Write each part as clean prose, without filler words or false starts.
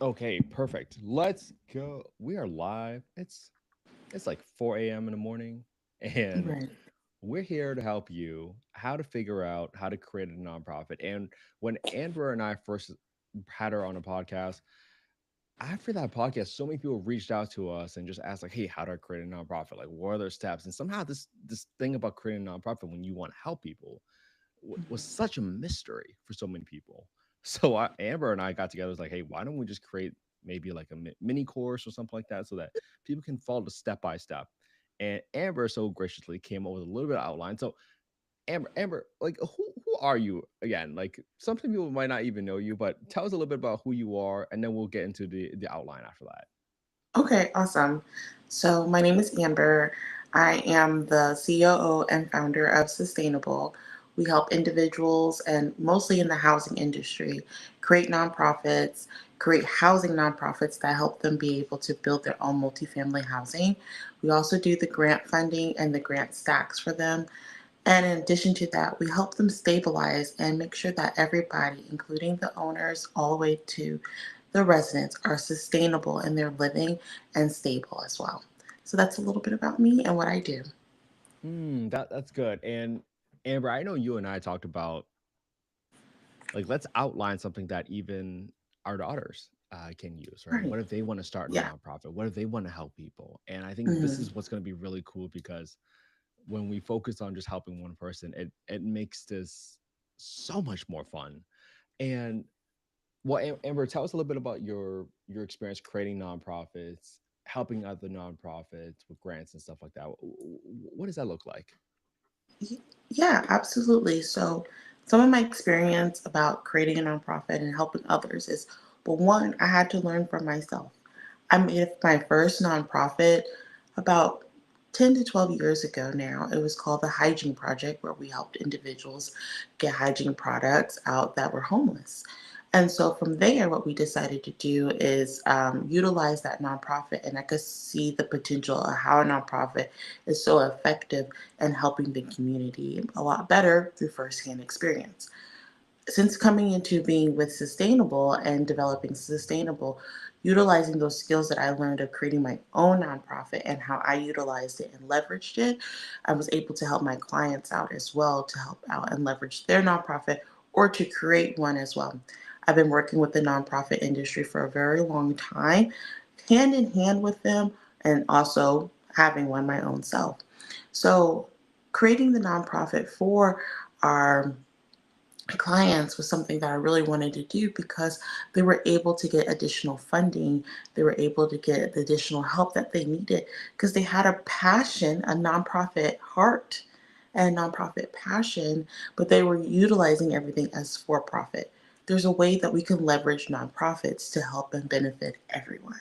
Okay, perfect. Let's go. We are live. It's like 4 a.m. in the morning, and Right. we're here to help you how to figure out how to create a nonprofit. And when Amber and I first had her on a podcast, after that podcast, so many people reached out to us and just asked, like, "Hey, how do I create a nonprofit? Like, what are their steps?" And somehow this thing about creating a nonprofit when you want to help people was such a mystery for so many people. So Amber and I got together. Was like, hey, why don't we just create maybe like a mini course or something like that, so that people can follow the step by step. And Amber so graciously came up with a little bit of outline. So Amber, like who are you again? Like some people might not even know you, but tell us a little bit about who you are, and then we'll get into the outline after that. Okay, awesome. So, my name is Amber. I am the COO and founder of Sustainable. We help individuals and mostly in the housing industry create nonprofits, create housing nonprofits that help them be able to build their own multifamily housing. We also do the grant funding and the grant stacks for them. And in addition to that, we help them stabilize and make sure that everybody, including the owners, all the way to the residents, are sustainable in their living and stable as well. So that's a little bit about me and what I do. That's good. And Amber, I know you and I talked about, like, let's outline something that even our daughters can use, right? Right. What if they want to start a Yeah. nonprofit? What if they want to help people? And I think this Mhm. is what's going to be really cool, because when we focus on just helping one person, it makes this so much more fun. And well, Amber, tell us a little bit about your experience creating nonprofits, helping other nonprofits with grants and stuff like that. What does that look like? Yeah, absolutely. So, some of my experience about creating a nonprofit and helping others is, well, one, I had to learn from myself. I made my first nonprofit about 10 to 12 years ago now. It was called the Hygiene Project, where we helped individuals get hygiene products out that were homeless. And so from there, what we decided to do is utilize that nonprofit. And I could see the potential of how a nonprofit is so effective in helping the community a lot better through firsthand experience. Since coming into being with Sustainable and developing Sustainable, utilizing those skills that I learned of creating my own nonprofit and how I utilized it and leveraged it, I was able to help my clients out as well to help out and leverage their nonprofit or to create one as well. I've been working with the nonprofit industry for a very long time, hand in hand with them, and also having one my own self. So, creating the nonprofit for our clients was something that I really wanted to do because they were able to get additional funding. They were able to get the additional help that they needed because they had a passion, a nonprofit heart, and nonprofit passion, but they were utilizing everything as for profit. There's a way that we can leverage nonprofits to help and benefit everyone.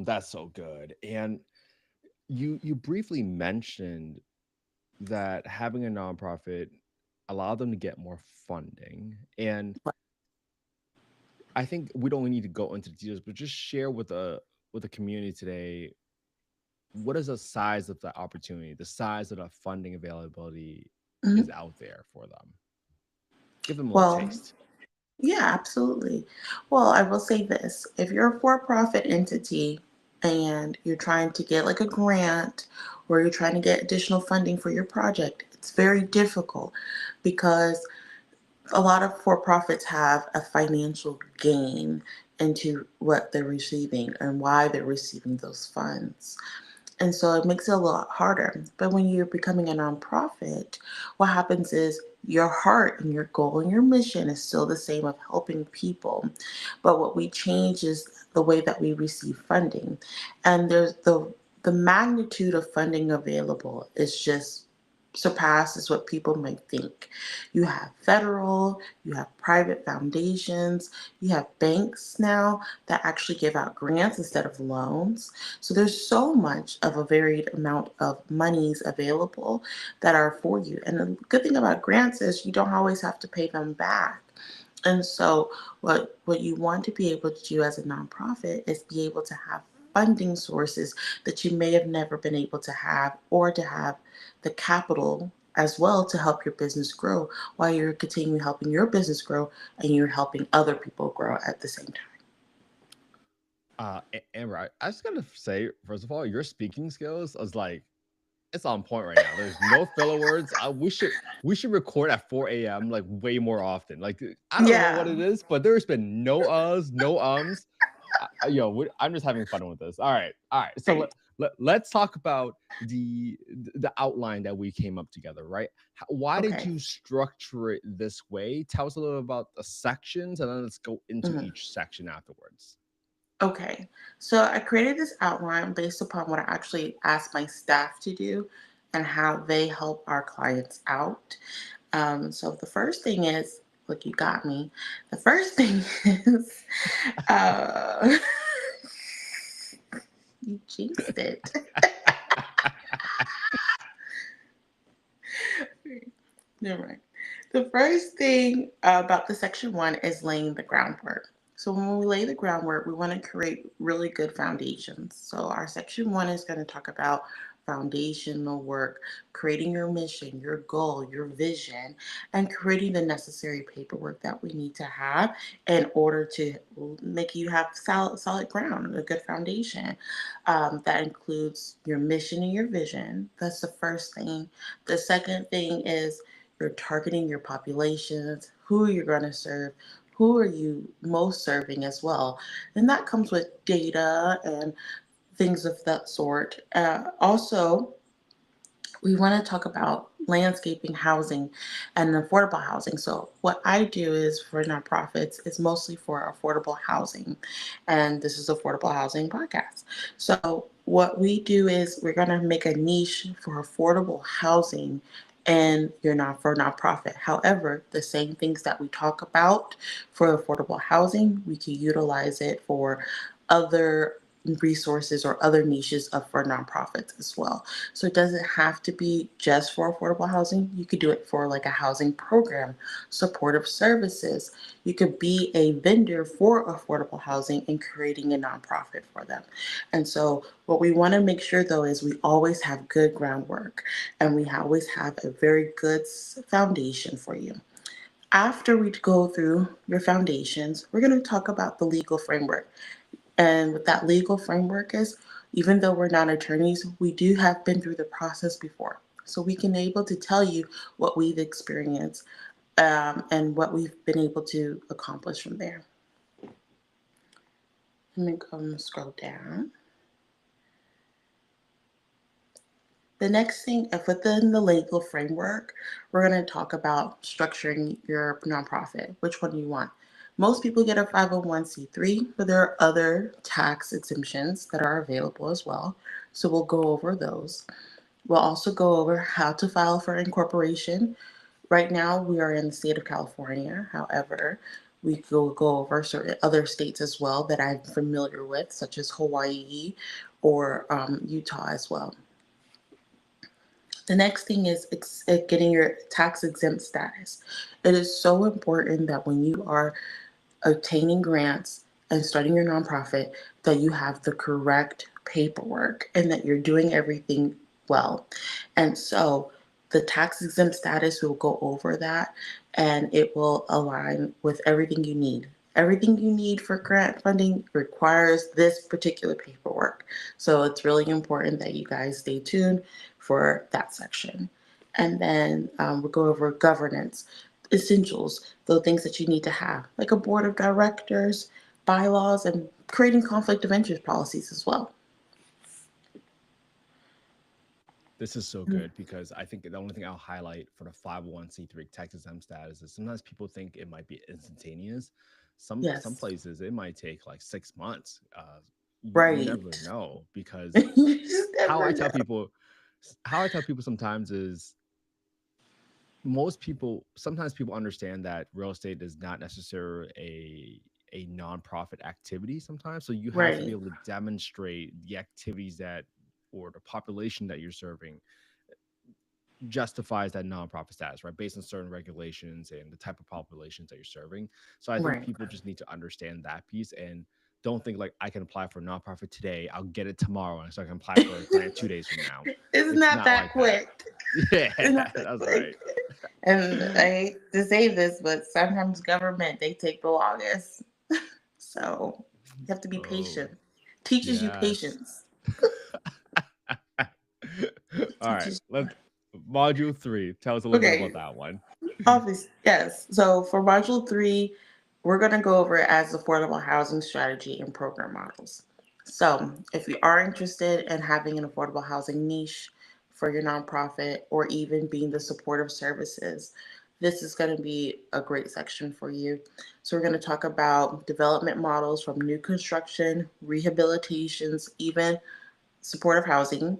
That's so good. And you briefly mentioned that having a nonprofit allowed them to get more funding. And I think we don't need to go into the details, but just share with the community today, what is the size of the opportunity, the size of the funding availability is Mhm. out there for them. Give them a little Well, taste. yeah, absolutely. Well, I will say this. If you're a for profit entity and you're trying to get like a grant or you're trying to get additional funding for your project, it's very difficult because a lot of for profits have a financial gain into what they're receiving and why they're receiving those funds. And so it makes it a lot harder. But when you're becoming a nonprofit, what happens is your heart and your goal and your mission is still the same of helping people. But what we change is the way that we receive funding. And there's the magnitude of funding available is just surpasses what people might think. You have federal, you have private foundations, you have banks now that actually give out grants instead of loans. So there's so much of a varied amount of monies available that are for you. And the good thing about grants is you don't always have to pay them back. And so what you want to be able to do as a nonprofit is be able to have funding sources that you may have never been able to have or to have the capital as well to help your business grow while you're continuing helping your business grow and you're helping other people grow at the same time. Amber, I just gotta say, first of all, your speaking skills is like it's on point right now. There's no filler words. We should record at 4 a.m. like way more often. Like I don't know what Yeah. it is, but there's been no uhs, no ums. I'm just having fun with this. All right. So Right. let's talk about the outline that we came up together. Right? Why did Okay. you structure it this way? Tell us a little about the sections, and then let's go into Mhm. each section afterwards. Okay. So I created this outline based upon what I actually asked my staff to do and how they help our clients out. So the first thing is, look, you got me. The first thing is, uh, you jinxed it. Never mind. The first thing about the section one is laying the groundwork. So when we lay the groundwork, we want to create really good foundations. So our section one is going to talk about foundational work, creating your mission, your goal, your vision, and creating the necessary paperwork that we need to have in order to make you have solid ground, a good foundation. That includes your mission and your vision. That's the first thing. The second thing is you're targeting your populations, who you're going to serve, who are you most serving as well. And that comes with data and things of that sort. Also, we want to talk about landscaping, housing, and affordable housing. So what I do is for nonprofits is mostly for affordable housing, and this is affordable housing podcast. So what we do is we're going to make a niche for affordable housing and you're not for nonprofit. However, the same things that we talk about for affordable housing, we can utilize it for other resources or other niches of for nonprofits as well. So it doesn't have to be just for affordable housing. You could do it for like a housing program, supportive services. You could be a vendor for affordable housing and creating a nonprofit for them. And so what we want to make sure though is we always have good groundwork and we always have a very good foundation for you. After we go through your foundations, we're going to talk about the legal framework. And what that legal framework is, even though we're not attorneys, we do have been through the process before. So we can able to tell you what we've experienced and what we've been able to accomplish from there. Let me go and scroll down. The next thing, within the legal framework, we're going to talk about structuring your nonprofit. Which one do you want? Most people get a 501c3, but there are other tax exemptions that are available as well. So we'll go over those. We'll also go over how to file for incorporation. Right now, we are in the state of California. However, we will go over certain other states as well that I'm familiar with, such as Hawaii or Utah as well. The next thing is getting your tax exempt status. It is so important that when you are obtaining grants and starting your nonprofit, that you have the correct paperwork and that you're doing everything well. And so the tax exempt status will go over that and it will align with everything you need. Everything you need for grant funding requires this particular paperwork. So it's really important that you guys stay tuned for that section. And then we'll go over governance essentials, the things that you need to have, like a board of directors, bylaws, and creating conflict of interest policies as well. This is so good because I think the only thing I'll highlight for the 501c3 tax exempt status is sometimes people think it might be instantaneous. Some Yes, places it might take like 6 months. You never right. know because You just how I never tell know. people how I tell people sometimes is most people sometimes people understand that real estate is not necessarily a nonprofit activity sometimes, so you have to be Right, able to demonstrate the activities that or the population that you're serving justifies that nonprofit status, right? Based on certain regulations and the type of populations that you're serving. So I think right. people just need to understand that piece and don't think like I can apply for a nonprofit today, I'll get it tomorrow, and so I can apply for a grant 2 days from now. It's It's not not that like that. quick. Yeah, It's not that that's quick. right. And I hate to say this, but sometimes government they take the longest. So you have to be Oh, patient. Teaches you Yes. patience. All right. Teaches. Let module 3. Tell us a little bit about Okay, that one. obvious, yes. So for module three, we're going to go over it as affordable housing strategy and program models. So if you are interested in having an affordable housing niche for your nonprofit or even being the supportive services, this is going to be a great section for you. So we're going to talk about development models from new construction, rehabilitations, even supportive housing.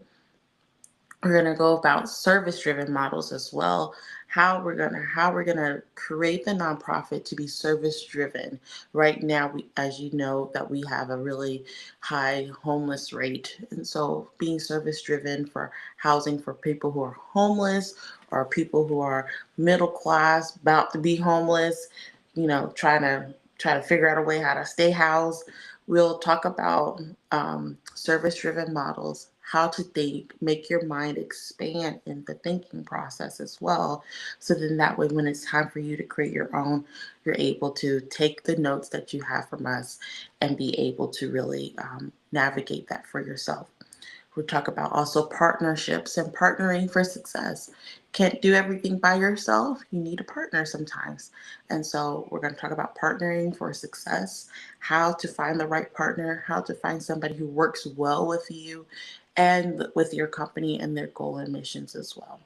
We're going to go about service driven models as well, how we're going to create the nonprofit to be service driven. Right now, we, as you know, that we have a really high homeless rate, and so being service driven for housing for people who are homeless or people who are middle class about to be homeless, trying to figure out a way how to stay housed. We'll talk about service driven models, how to think, make your mind expand in the thinking process as well. So then that way, when it's time for you to create your own, you're able to take the notes that you have from us and be able to really navigate that for yourself. We talk about also partnerships and partnering for success. Can't do everything by yourself. You need a partner sometimes. And so we're going to talk about partnering for success, how to find the right partner, how to find somebody who works well with you and with your company and their goal and missions as well.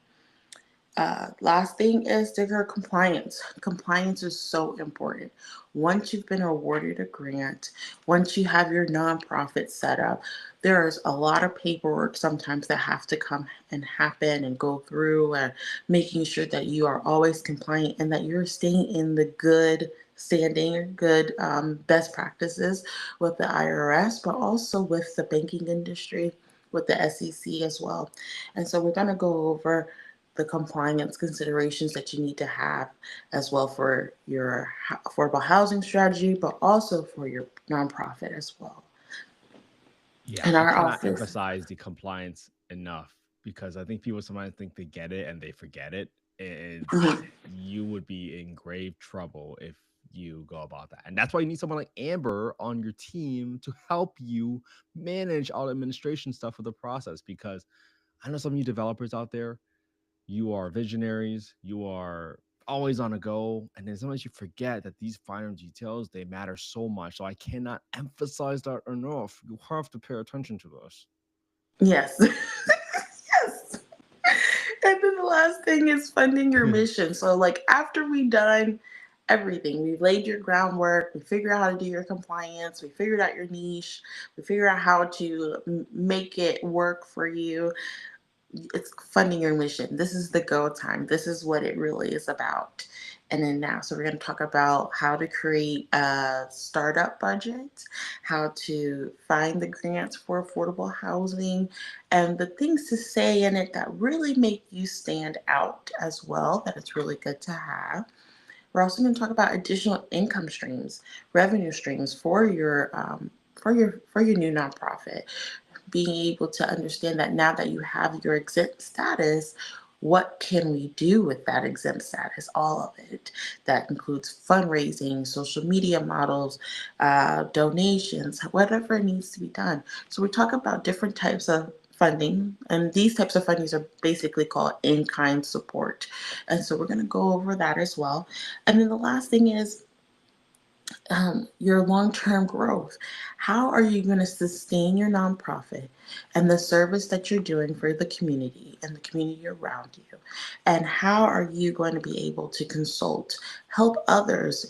Last thing is their compliance. Compliance is so important. Once you've been awarded a grant, once you have your nonprofit set up, there's a lot of paperwork sometimes that have to come and happen and go through, and making sure that you are always compliant and that you're staying in the good standing, good best practices with the IRS, but also with the banking industry, with the SEC as well. And so we're going to go over the compliance considerations that you need to have as well for your affordable housing strategy, but also for your nonprofit as well. Yeah, In I our cannot office, emphasize the compliance enough because I think people sometimes think they get it and they forget it. It's mhm, you would be in grave trouble if you go about that. And that's why you need someone like Amber on your team to help you manage all the administration stuff of the process because I know some of you developers out there, you are visionaries, you are always on a go, and then sometimes you forget that these finer details they matter so much. So I cannot emphasize that enough. You have to pay attention to this. yes. Yes. And then the last thing is funding your mission. So, like, after we've done everything, we've laid your groundwork, we figured out how to do your compliance, we figured out your niche, we figured out how to make it work for you. It's funding your mission. This is the go time. This is what it really is about. And then now, so we're going to talk about how to create a startup budget, how to find the grants for affordable housing, and the things to say in it that really make you stand out as well, that it's really good to have. We're also going to talk about additional income streams, revenue streams for your new nonprofit, being able to understand that now that you have your exempt status, what can we do with that exempt status? All of it. That includes fundraising, social media models, donations, whatever needs to be done. So we talk about different types of funding, and these types of fundings are basically called in-kind support. And so we're going to go over that as well. And then the last thing is your long term growth. How are you going to sustain your nonprofit and the service that you're doing for the community and the community around you? And how are you going to be able to consult, help others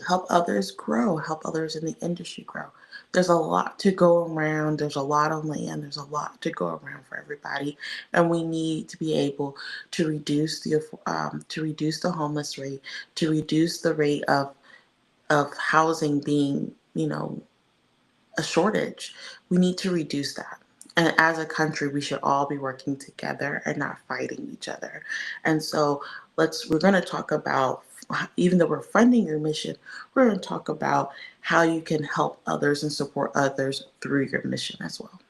grow, help others in the industry grow? There's a lot to go around. There's a lot of land. There's a lot to go around for everybody, and we need to be able to reduce the homeless rate, to reduce the rate of housing being, a shortage. We need to reduce that. And as a country, we should all be working together and not fighting each other. And so we're going to talk about, even though we're funding your mission, we're going to talk about how you can help others and support others through your mission as well.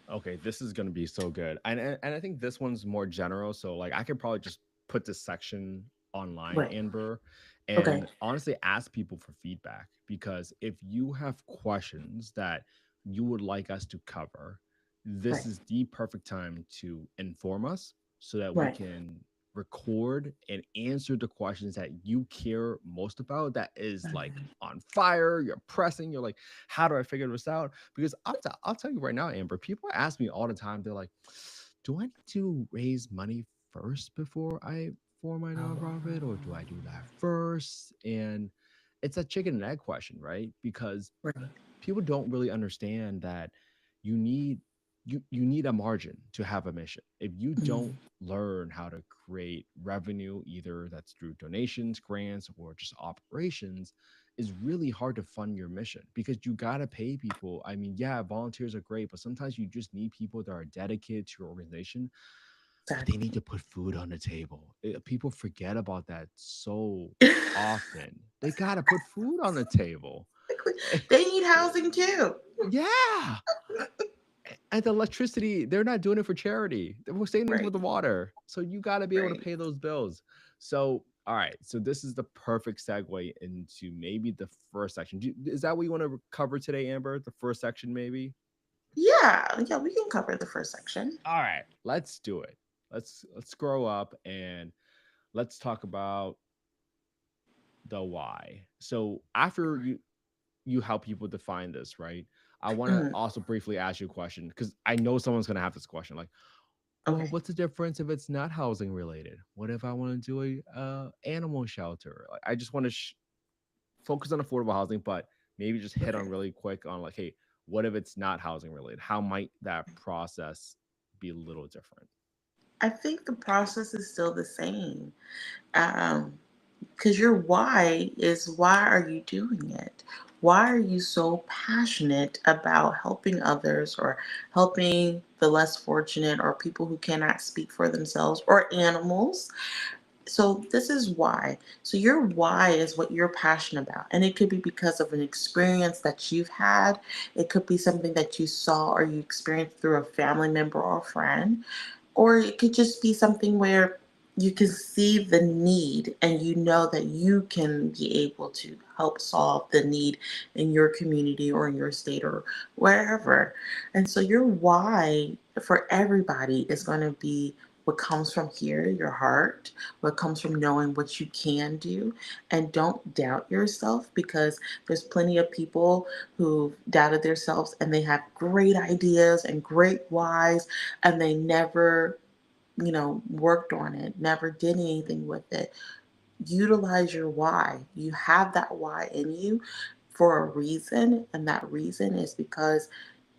Okay, this is gonna be so good, and I think this one's more general. So like, I could probably just put this section online, Right. Amber, Okay. and honestly ask people for feedback because if you have questions that you would like us to cover, this Right. is the perfect time to inform us so that we Right. can record and answer the questions that you care most about. That is like Mhm. on fire, you're pressing, you're like, how do I figure this out? Because I'll tell you right now, Amber, people ask me all the time, they're like, do I need to raise money first before I form my Oh, nonprofit, or do I do that first? And it's a chicken and egg question, right? Because right. people don't really understand that you need you need a margin to have a mission. If you don't Mhm. learn how to create revenue, either that's through donations, grants, or just operations, is really hard to fund your mission because you got to pay people. I mean, yeah, volunteers are great, but sometimes you just need people that are dedicated to your organization, but they need Exactly. to put food on the table. People forget about that so often. They got to put food on the table. They need housing too. Yeah. And the electricity, they're not doing it for charity. We're saying this Right. with the water. So you got to be able to Right. pay those bills. So, all right. So this is the perfect segue into maybe the first section. Is that what you want to cover today, Amber? The first section, maybe? Yeah. Yeah. We can cover the first section. All right. Let's do it. Let's grow up and let's talk about the why. So after you help people define this, right? I want to Mhm. also briefly ask you a question because I know someone's gonna have this question. Like, well, Okay. what's the difference if it's not housing related? What if I want to do a animal shelter? Like, I just want to focus on affordable housing, but maybe just hit on Okay. really quick on like, hey, what if it's not housing related? How might that process be a little different? I think the process is still the same. Um, because your why is, why are you doing it? Why are you so passionate about helping others or helping the less fortunate or people who cannot speak for themselves or animals? So this is why. So your why is what you're passionate about. And it could be because of an experience that you've had. It could be something that you saw or you experienced through a family member or a friend. Or it could just be something where you can see the need and you know that you can be able to help solve the need in your community or in your state or wherever. And so your why for everybody is going to be what comes from here, your heart, what comes from knowing what you can do. And don't doubt yourself, because there's plenty of people who doubted themselves and they have great ideas and great whys, and they never, worked on it, never did anything with it. Utilize your why. You have that why in you for a reason, and that reason is because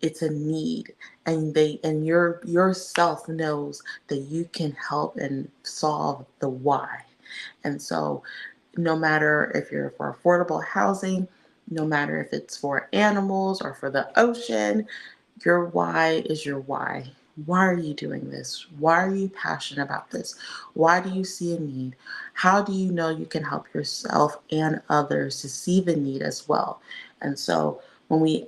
it's a need, and yourself knows that you can help and solve the why. And so no matter if you're for affordable housing, no matter if it's for animals or for the ocean, your why is your why. Why are you doing this? Why are you passionate about this? Why do you see a need? How do you know you can help yourself and others to see the need as well? And so when we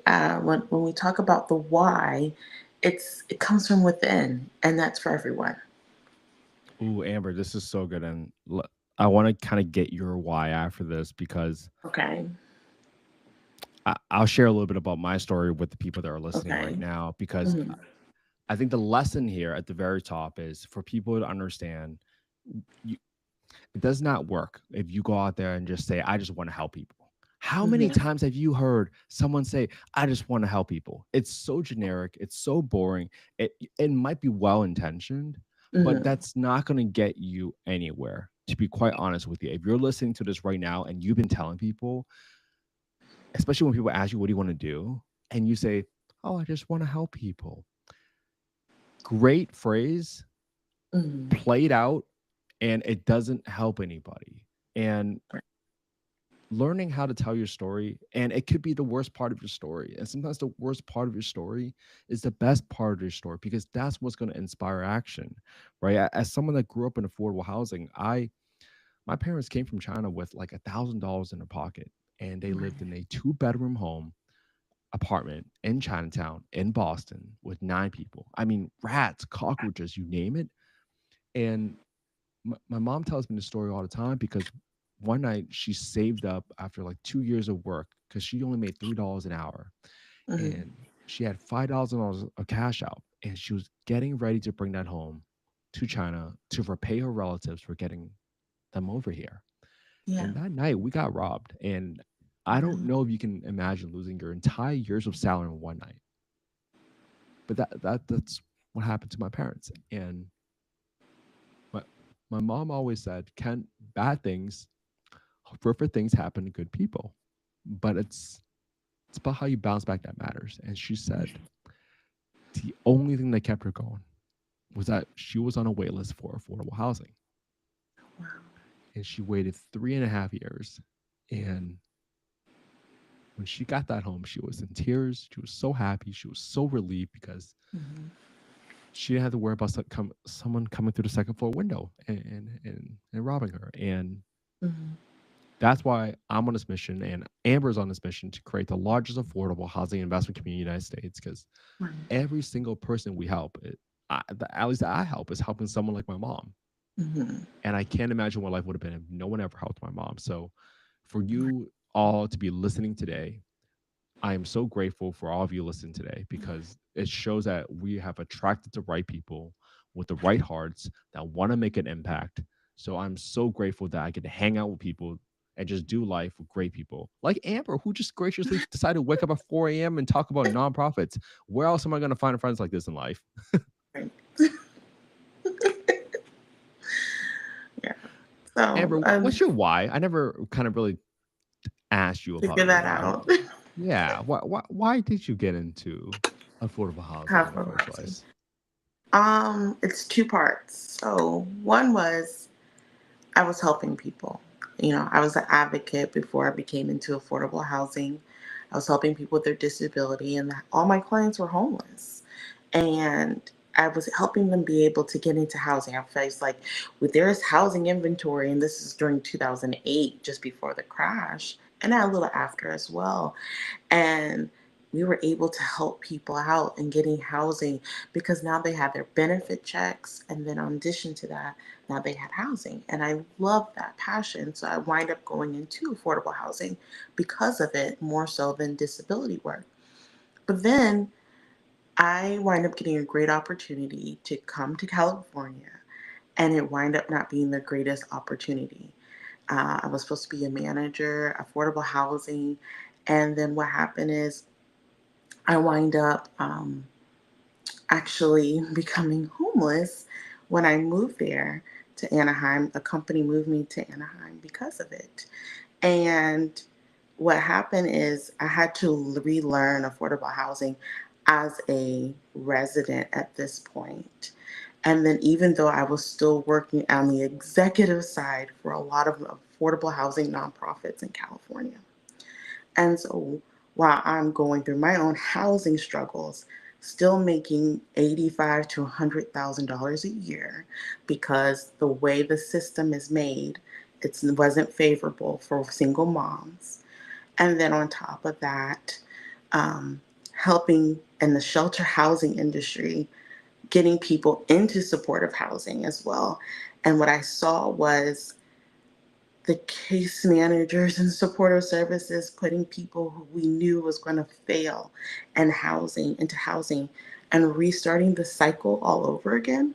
talk about the why, it comes from within, and that's for everyone. Ooh, Amber, this is so good. And I want to kind of get your why after this because Okay. I'll share a little bit about my story with the people that are listening right Okay. now because Hmm. I think the lesson here at the very top is for people to understand you, it does not work if you go out there and just say, I just want to help people. How many Hmm. times have you heard someone say, I just want to help people? It's so generic, it's so boring. It might be well intentioned, but Hmm. that's not going to get you anywhere. To be quite honest with you, if you're listening to this right now and you've been telling people, especially when people ask you, what do you want to do? And you say, oh, I just want to help people. Great phrase, Hmm. played out, and it doesn't help anybody. And learning how to tell your story, and it could be the worst part of your story, and sometimes the worst part of your story is the best part of your story because that's what's going to inspire action, right? As someone that grew up in affordable housing, I my parents came from China with like $1,000 in their pocket, and they lived in a two-bedroom home apartment in Chinatown in Boston with 9 people. I mean, rats, cockroaches, you name it. And my mom tells me the story all the time because one night she saved up after like 2 years of work because she only made $3 an hour. Hmm. And She had $5,000 of cash out, and she was getting ready to bring that home to China to repay her relatives for getting them over here. Yeah. And that night, we got robbed. And I don't Wow. know if you can imagine losing your entire years of salary in one night. But that's what happened to my parents. And my my mom always said, "Can bad things, horrific things happen to good people?" But it's about how you bounce back that matters. And she said the only thing that kept her going was that she was on a wait list for affordable housing. Wow. And she waited 3.5 years. And when she got that home, she was in tears. She was so happy. She was so relieved because Mm-hmm. she didn't have to worry about someone coming through the second floor window and robbing her. And Mm-hmm. that's why I'm on this mission, and Amber's on this mission to create the largest affordable housing investment community in the United States. Because Right. every single person we help, at least that I help, is helping someone like my mom. Mm-hmm. And I can't imagine what life would have been if no one ever helped my mom. So for Right. you all to be listening today, I am so grateful for all of you listening today because it shows that we have attracted the right people with the right hearts that want to make an impact. So I'm so grateful that I get to hang out with people and just do life with great people like Amber, who just graciously decided to wake up at 4 a.m. and talk about nonprofits. Where else am I going to find friends like this in life? Right. Yeah. So Amber, what's your why? I never kind of really asked you about figure your that why. out. Yeah, why did you get into affordable housing in Half the of first housing. place? It's two parts. So one was I was helping people. I was an advocate before I became into affordable housing. I was helping people with their disability, and all my clients were homeless. And I was helping them be able to get into housing. I was like, with there is housing inventory, and this is during 2008, just before the crash, and a little after as well. And we were able to help people out in getting housing because now they had their benefit checks. And then, in addition to that, now they had housing. And I love that passion. So I wind up going into affordable housing because of it, more so than disability work. But then I wind up getting a great opportunity to come to California, and it wind up not being the greatest opportunity. I was supposed to be a manager, affordable housing, and then what happened is I wind up actually becoming homeless when I moved there to Anaheim. A company moved me to Anaheim because of it. And what happened is I had to relearn affordable housing as a resident at this point. And then, even though I was still working on the executive side for a lot of affordable housing nonprofits in California. And so while I'm going through my own housing struggles, still making 85 to $100,000 a year because the way the system is made, it wasn't favorable for single moms. And then on top of that, um, helping in the shelter housing industry, getting people into supportive housing as well. And what I saw was the case managers and supportive services putting people who we knew was going to fail and housing into housing and restarting the cycle all over again.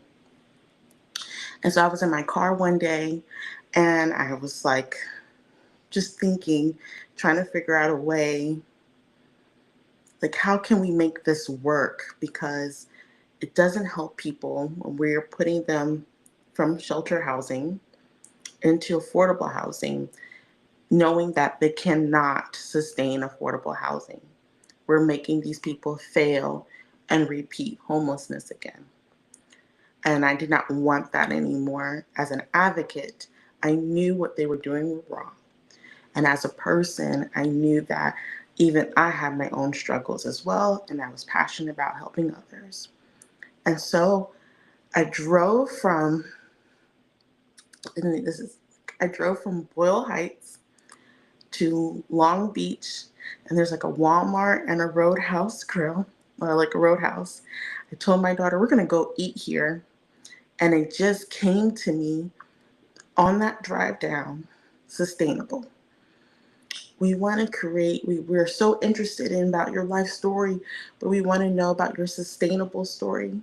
And so I was in my car one day and I was like just thinking, trying to figure out a way, like how can we make this work, because it doesn't help people when we're putting them from shelter housing into affordable housing knowing that they cannot sustain affordable housing. We're making these people fail and repeat homelessness again. And I did not want that anymore. As an advocate, I knew what they were doing was wrong. And as a person, I knew that even I had my own struggles as well, and I was passionate about helping others. And so I drove from, and this is, I drove from Boyle Heights to Long Beach, and there's like a Walmart and a Roadhouse grill, or like a Roadhouse. I told my daughter, we're going to go eat here. And it just came to me on that drive down, sustainable. We want to create, we're so interested in about your life story, but we want to know about your sustainable story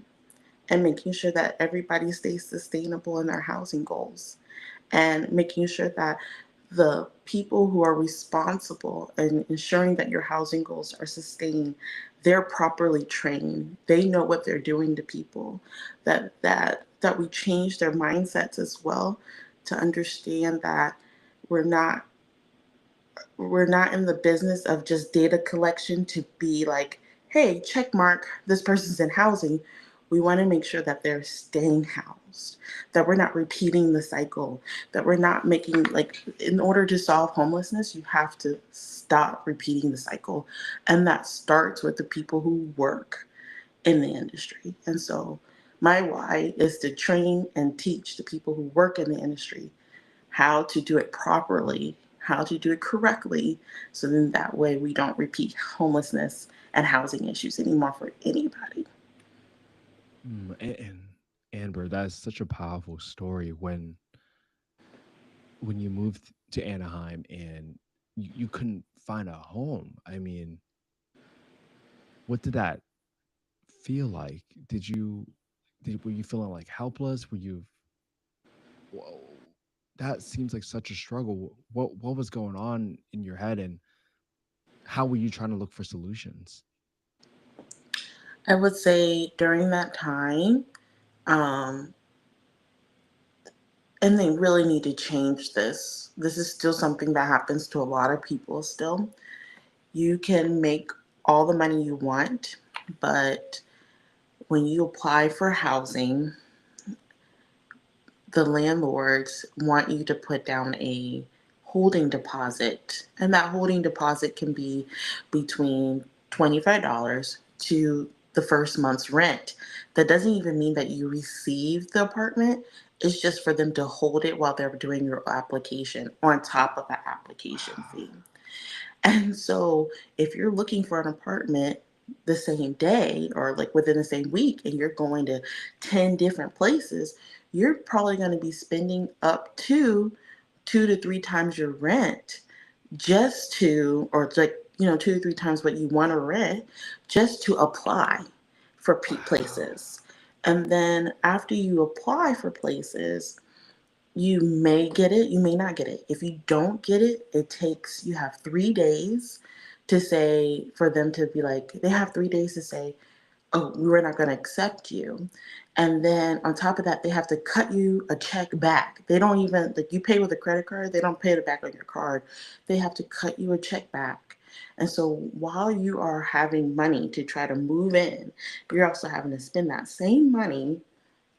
and making sure that everybody stays sustainable in their housing goals and making sure that the people who are responsible and ensuring that your housing goals are sustained, they're properly trained, they know what they're doing to people, that we change their mindsets as well to understand that we're not we're not in the business of just data collection to be like, hey, check mark, this person's in housing. We want to make sure that they're staying housed, that we're not repeating the cycle, that we're not making, like, in order to solve homelessness, you have to stop repeating the cycle. And that starts with the people who work in the industry. And so my why is to train and teach the people who work in the industry how to do it properly, how to do it correctly, so then that way we don't repeat homelessness and housing issues anymore for anybody. And Amber, that's such a powerful story when you moved to Anaheim and you couldn't find a home. I mean, what did that feel like? Were you feeling like helpless? Were you whoa, that seems like such a struggle. What was going on in your head, and how were you trying to look for solutions? I would say during that time, um, and they really need to change this. This is still something that happens to a lot of people still. You can make all the money you want, but when you apply for housing, the landlords want you to put down a holding deposit. And that holding deposit can be between $25 to the first month's rent. That doesn't even mean that you receive the apartment. It's just for them to hold it while they're doing your application on top of the application Wow. fee. And so if you're looking for an apartment the same day or like within the same week and you're going to 10 different places, you're probably going to be spending up to 2 to 3 times your rent just to, or like, 2 to 3 times what you want to rent just to apply for Wow. places. And then after you apply for places, you may get it, you may not get it. If you don't get it, you have 3 days to say, for them to be like, they have 3 days to say, oh, we're not going to accept you. And then on top of that, they have to cut you a check back. They don't even, like, you pay with a credit card, they don't pay it back on your card. They have to cut you a check back. And so while you are having money to try to move in, you're also having to spend that same money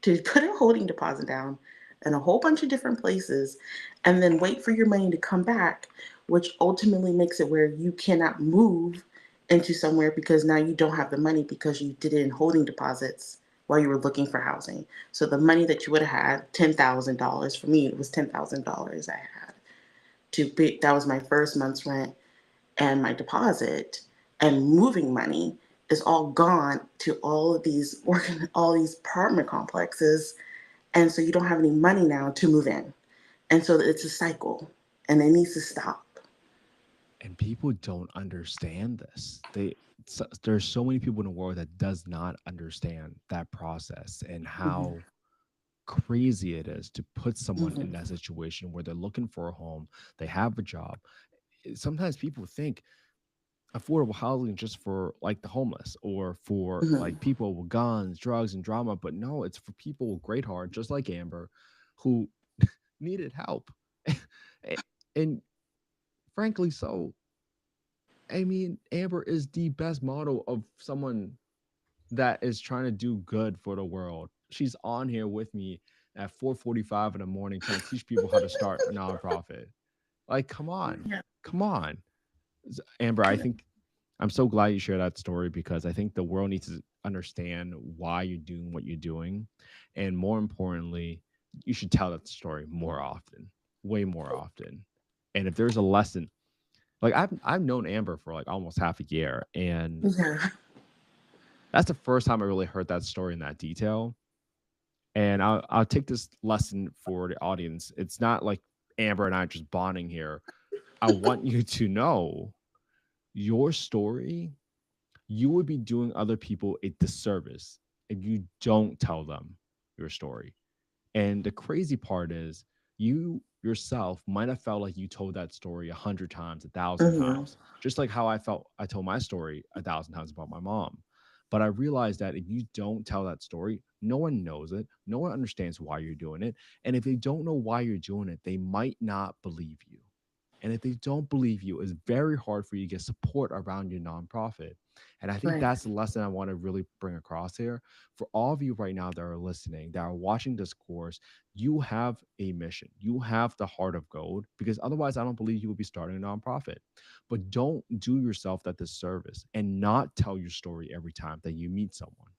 to put a holding deposit down in a whole bunch of different places and then wait for your money to come back, which ultimately makes it where you cannot move into somewhere because now you don't have the money because you did it in holding deposits while you were looking for housing. So the money that you would have had, $10,000, for me, it was $10,000 I had to be, that was my first month's rent and my deposit and moving money is all gone to all of these all these apartment complexes, and so you don't have any money now to move in, and so it's a cycle, and it needs to stop. And people don't understand this. There's so many people in the world that does not understand that process and Mm-hmm. how crazy it is to put someone in Mm-hmm. that situation where they're looking for a home, they have a job. Sometimes people think affordable housing just for like the homeless or for Mm-hmm. like people with guns, drugs, and drama, but no, it's for people with great heart, just like Amber, who needed help. And frankly, so I mean, Amber is the best model of someone that is trying to do good for the world. She's on here with me at 4:45 in the morning trying to teach people how to start a nonprofit. Like, come on. Yeah. Come on. Amber, I think I'm so glad you shared that story because I think the world needs to understand why you're doing what you're doing. And more importantly, you should tell that story more often, way more often. And if there's a lesson, like I've known Amber for like almost half a year, and Yeah. that's the first time I really heard that story in that detail. And I'll take this lesson for the audience. It's not like Amber and I just bonding here. I want you to know your story, you would be doing other people a disservice if you don't tell them your story. And the crazy part is, you yourself might have felt like you told that story 100 times, 1,000 Hmm. times, just like how I felt I told my story 1,000 times about my mom. But I realized that if you don't tell that story, no one knows it. No one understands why you're doing it. And if they don't know why you're doing it, they might not believe you. And if they don't believe you, it's very hard for you to get support around your nonprofit. And I think Right. that's the lesson I want to really bring across here. For all of you right now that are listening, that are watching this course, you have a mission. You have the heart of gold, because otherwise, I don't believe you would be starting a nonprofit. But don't do yourself that disservice and not tell your story every time that you meet someone.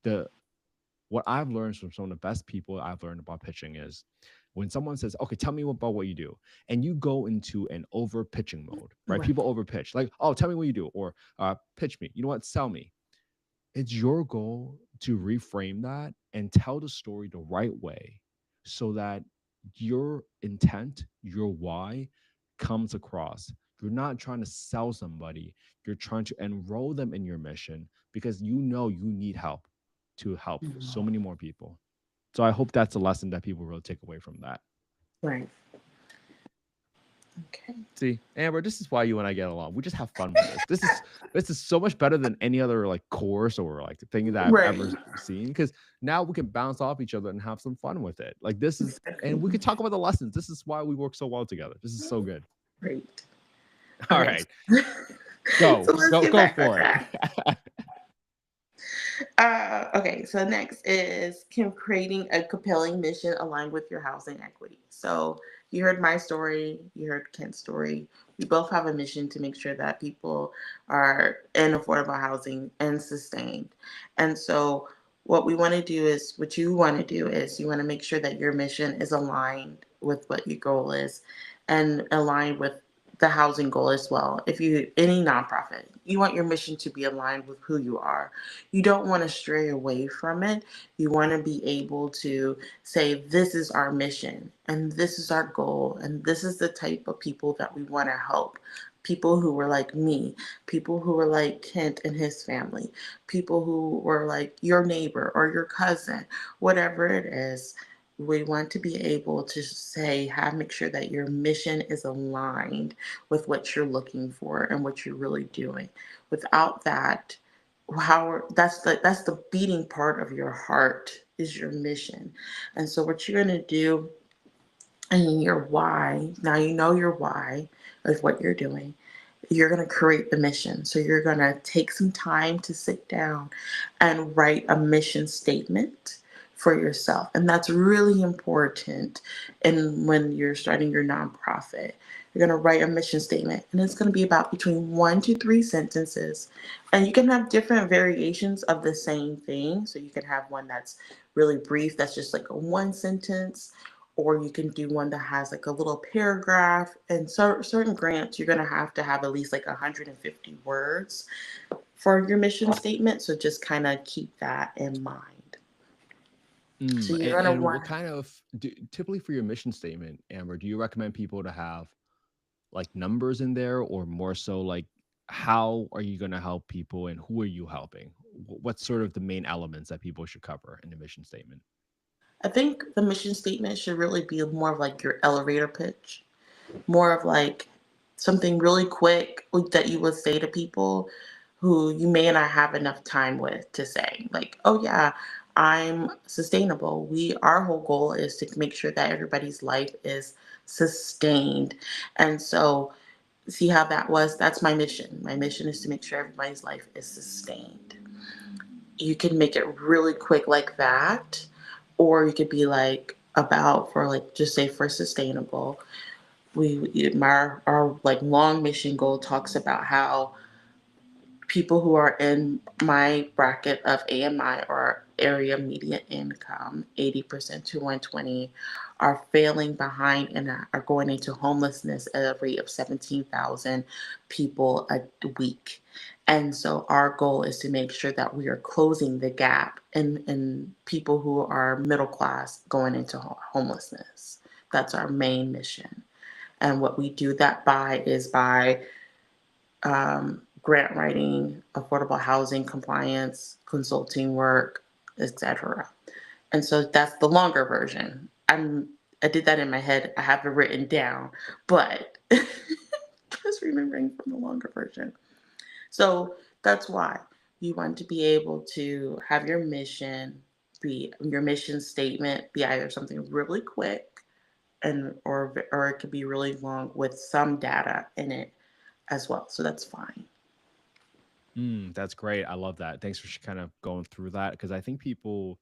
The What I've learned from some of the best people I've learned about pitching is, when someone says, "Okay, tell me about what you do," and you go into an over pitching mode, right? Right. People over pitch, like, "Oh, tell me what you do," or "Pitch me." You know what? Sell me. It's your goal to reframe that and tell the story the right way, so that your intent, your why comes across. You're not trying to sell somebody, you're trying to enroll them in your mission, because you know you need help to help so Mhm. many more people. So I hope that's a lesson that people really take away from that. Right. Okay. See, Amber, this is why you and I get along. We just have fun with this. This is so much better than any other like course or like thing that I've ever Right. seen, because now we can bounce off each other and have some fun with it. Like this is, and Exactly. we could talk about the lessons. This is why we work so well together. This is so good. Great. All Okay. right, So let's go get go back on for it. track. Okay, so next is can creating a compelling mission align with your housing equity. So you heard my story, you heard Kent's story. We both have a mission to make sure that people are in affordable housing and sustained. And so what we want to do is, what you want to do is, you want to make sure that your mission is aligned with what your goal is and aligned with the housing goal as well. If you any nonprofit, you want your mission to be aligned with who you are. You don't want to stray away from it. You want to be able to say, this is our mission, and this is our goal, and this is the type of people that we want to help. People who were like me, people who were like Kent and his family, people who were like your neighbor or your cousin, whatever it is. We want to be able to say, have make sure that your mission is aligned with what you're looking for and what you're really doing. Without that, how that's the beating part of your heart is your mission. And so what you're going to do, and your why, now you know your why of what you're doing, you're going to create the mission. So you're going to take some time to sit down and write a mission statement for yourself. And that's really important. And when you're starting your nonprofit, you're going to write a mission statement, and it's going to be about between 1 to 3 sentences. And you can have different variations of the same thing. So you can have one that's really brief, that's just like a 1 sentence, or you can do one that has like a little paragraph. And certain grants, you're going to have at least like 150 words for your mission statement. So just kind of keep that in mind. So you're going to And want what kind of typically for your mission statement, Amber? Do you recommend people to have like numbers in there, or more so like how are you going to help people and who are you helping? What's sort of the main elements that people should cover in the mission statement? I think the mission statement should really be more of like your elevator pitch, more of like something really quick that you would say to people who you may not have enough time with to say, like, oh yeah, I'm sustainable. Our whole goal is to make sure that everybody's life is sustained. And so see how that was? That's my mission. My mission is to make sure everybody's life is sustained. You can make it really quick like that, or you could be like about for like just say for sustainable. Our like long mission goal talks about how people who are in my bracket of AMI or area median income, 80% to 120, are failing behind and are going into homelessness at a rate of 17,000 people a week. And so our goal is to make sure that we are closing the gap in people who are middle class going into homelessness. That's our main mission. And what we do that by is by grant writing, affordable housing compliance, consulting work, etc. And so that's the longer version. I did that in my head. I have it written down, but just remembering from the longer version. So that's why you want to be able to have your mission be your mission statement be either something really quick and or it could be really long with some data in it as well. So that's fine. That's great. I love that. Thanks for kind of going through that because I think people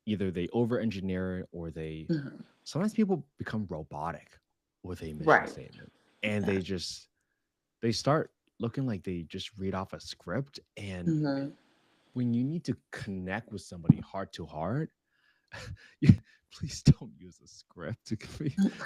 either they over engineer it or they Hmm. sometimes people become robotic with a mission Right. statement and Yeah. they start looking like they just read off a script. And Hmm. when you need to connect with somebody heart to heart, you, please don't use a script.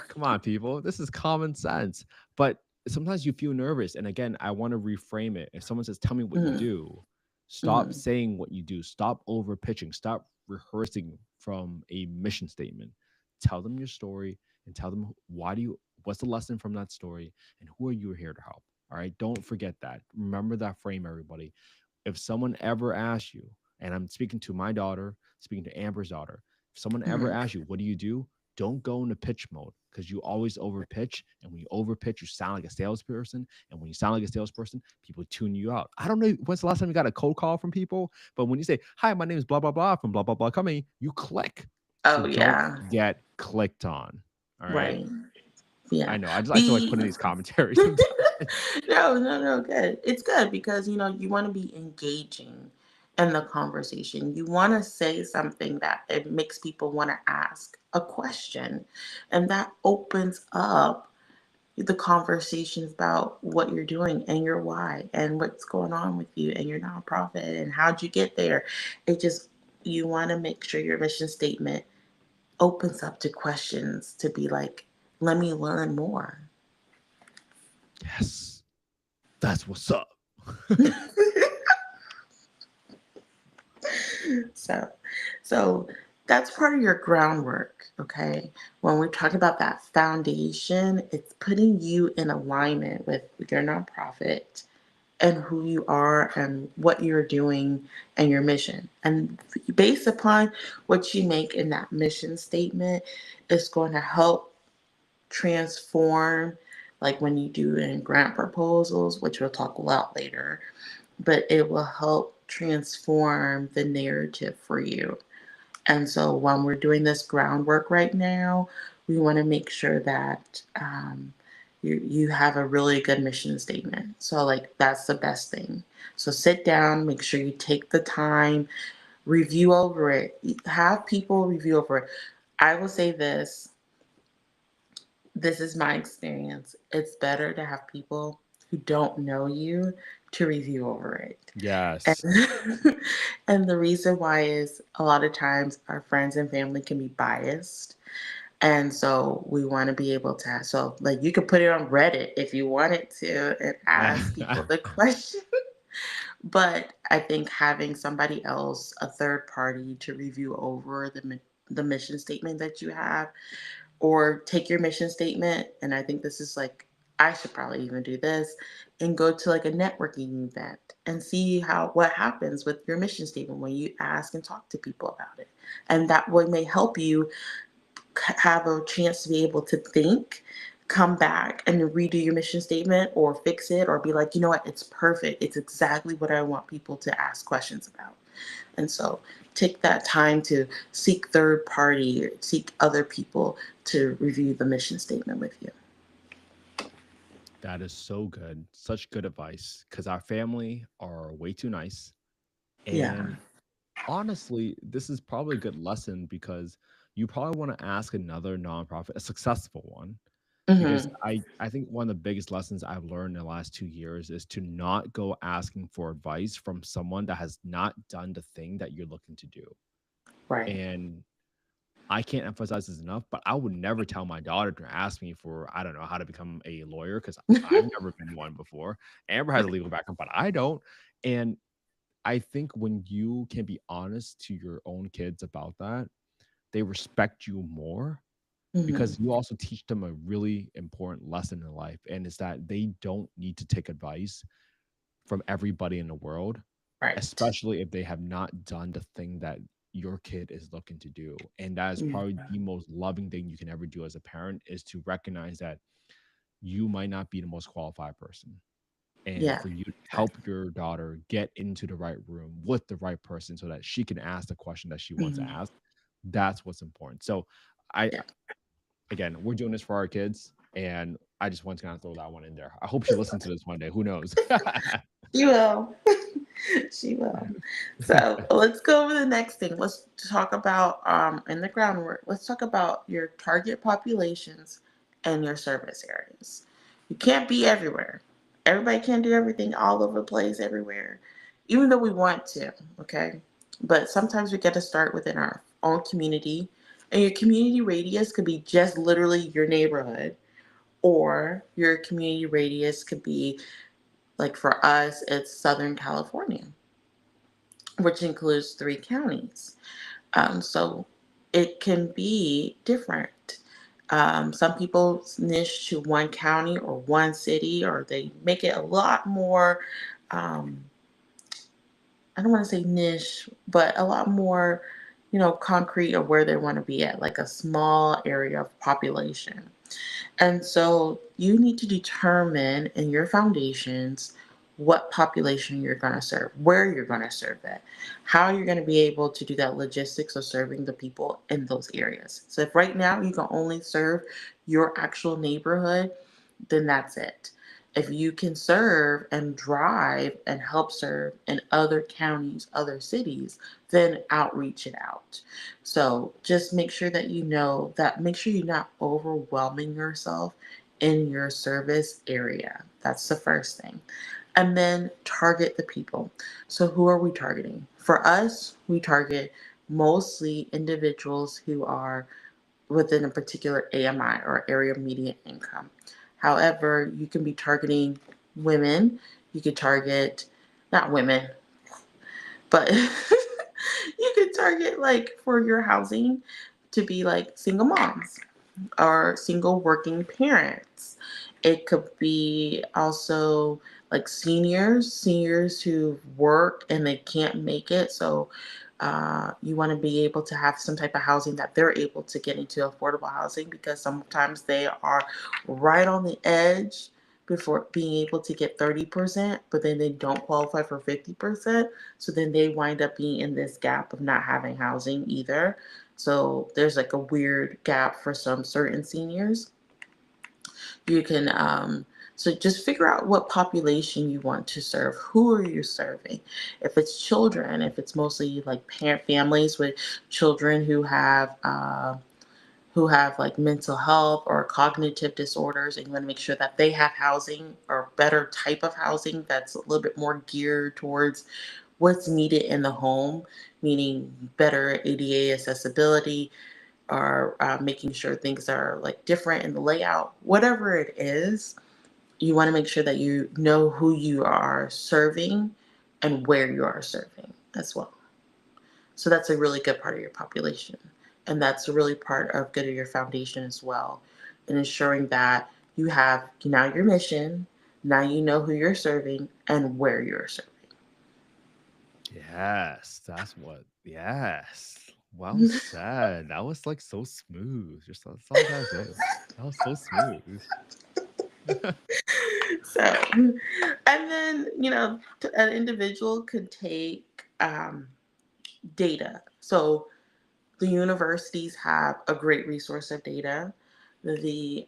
Come on, people. This is common sense. But sometimes you feel nervous. And again, I want to reframe it. If someone says, tell me what you Hmm. do, stop Hmm. saying what you do. Stop over pitching. Stop rehearsing from a mission statement. Tell them your story and tell them what's the lesson from that story and who are you here to help. All right. Don't forget that. Remember that frame, everybody. If someone ever asks you, and I'm speaking to my daughter, speaking to Amber's daughter, if someone ever Hmm. asks you, what do you do? Don't go into pitch mode because you always over pitch. And when you over pitch, you sound like a salesperson. And when you sound like a salesperson, people tune you out. I don't know when's the last time you got a cold call from people, but when you say, hi, my name is blah, blah, blah from blah, blah, blah company, you click. So Oh don't yeah. get clicked on. All right. Right. Yeah. I know. I just like to like Be put in these commentaries sometimes. no, good. It's good because you want to be engaging in the conversation. You want to say something that it makes people want to ask a question, and that opens up the conversations about what you're doing and your why and what's going on with you and your nonprofit and how'd you get there. It just you want to make sure your mission statement opens up to questions to be like, let me learn more. Yes. That's what's up. so so that's part of your groundwork. Okay, when we're talking about that foundation, it's putting you in alignment with your nonprofit and who you are and what you're doing and your mission. And based upon what you make in that mission statement, it's going to help transform, like when you do in grant proposals, which we'll talk about later, but it will help transform the narrative for you. And so when we're doing this groundwork right now, we want to make sure that you have a really good mission statement. So like that's the best thing. So sit down, make sure you take the time, review over it, have people review over it. I will say this is my experience. It's better to have people who don't know you to review over it. Yes. And, and the reason why is a lot of times our friends and family can be biased. And so we want to be able to, so like you could put it on Reddit if you wanted to and ask people the question. But I think having somebody else, a third party, to review over the mission statement that you have, or take your mission statement, and I think this is like I should probably even do this and go to like a networking event and see how what happens with your mission statement when you ask and talk to people about it. And that way may help you have a chance to be able to think, come back and redo your mission statement or fix it or be like, you know what, it's perfect. It's exactly what I want people to ask questions about. And so take that time to seek third party, seek other people to review the mission statement with you. That is so good. Such good advice because our family are way too nice. Yeah. And honestly, this is probably a good lesson because you probably want to ask another nonprofit, a successful one. Because Hmm. I think one of the biggest lessons I've learned in the last 2 years is to not go asking for advice from someone that has not done the thing that you're looking to do. Right. And I can't emphasize this enough, but I would never tell my daughter to ask me for, I don't know, how to become a lawyer because I've never been one before. Amber has a legal background, but I don't. And I think when you can be honest to your own kids about that, they respect you more Hmm. because you also teach them a really important lesson in life, and it's that they don't need to take advice from everybody in the world, Right. especially if they have not done the thing that your kid is looking to do. And that is Mm. probably the most loving thing you can ever do as a parent, is to recognize that you might not be the most qualified person, and Yeah. for you to help Exactly. your daughter get into the right room with the right person so that she can ask the question that she wants to Hmm. ask. That's what's important. So I Yeah. again, we're doing this for our kids, and I just want to kind of throw that one in there. I hope she listens to this one day. Who knows? She will. She will. So let's go over the next thing. Let's talk about in the groundwork. Let's talk about your target populations and your service areas. You can't be everywhere. Everybody can't do everything all over the place everywhere, even though we want to. Okay, but sometimes we get to start within our own community, and your community radius could be just literally your neighborhood, or your community radius could be like for us, it's Southern California, which includes 3 counties. So it can be different. Some people niche to one county or one city, or they make it a lot more, um, I don't want to say niche, but a lot more, concrete of where they want to be at, like a small area of population. And so you need to determine in your foundations what population you're going to serve, where you're going to serve it, how you're going to be able to do that logistics of serving the people in those areas. So if right now you can only serve your actual neighborhood, then that's it. If you can serve and drive and help serve in other counties, other cities, then outreach it out. So just make sure that you know that, make sure you're not overwhelming yourself in your service area. That's the first thing. And then target the people. So who are we targeting? For us, we target mostly individuals who are within a particular AMI or area of median income. However, you can be targeting women. You could target, not women, but you could target like for your housing to be like single moms or single working parents. It could be also like seniors who work and they can't make it. So you want to be able to have some type of housing that they're able to get into affordable housing, because sometimes they are right on the edge before being able to get 30%, but then they don't qualify for 50%. So then they wind up being in this gap of not having housing either. So there's like a weird gap for some certain seniors. You can so just figure out what population you want to serve. Who are you serving? If it's children, if it's mostly like parent families with children who have like mental health or cognitive disorders, and you want to make sure that they have housing or better type of housing that's a little bit more geared towards what's needed in the home, meaning better ADA accessibility, or making sure things are like different in the layout, whatever it is, you want to make sure that you know who you are serving and where you are serving as well. So that's a really good part of your population. And that's a really part of good of your foundation as well. And ensuring that you have now your mission, now you know who you're serving and where you're serving. Yes, that's what. Yes, well said. That was like so smooth. Just that's all I gotta say. That was so smooth. So, and then, an individual could take data. So the universities have a great resource of data. The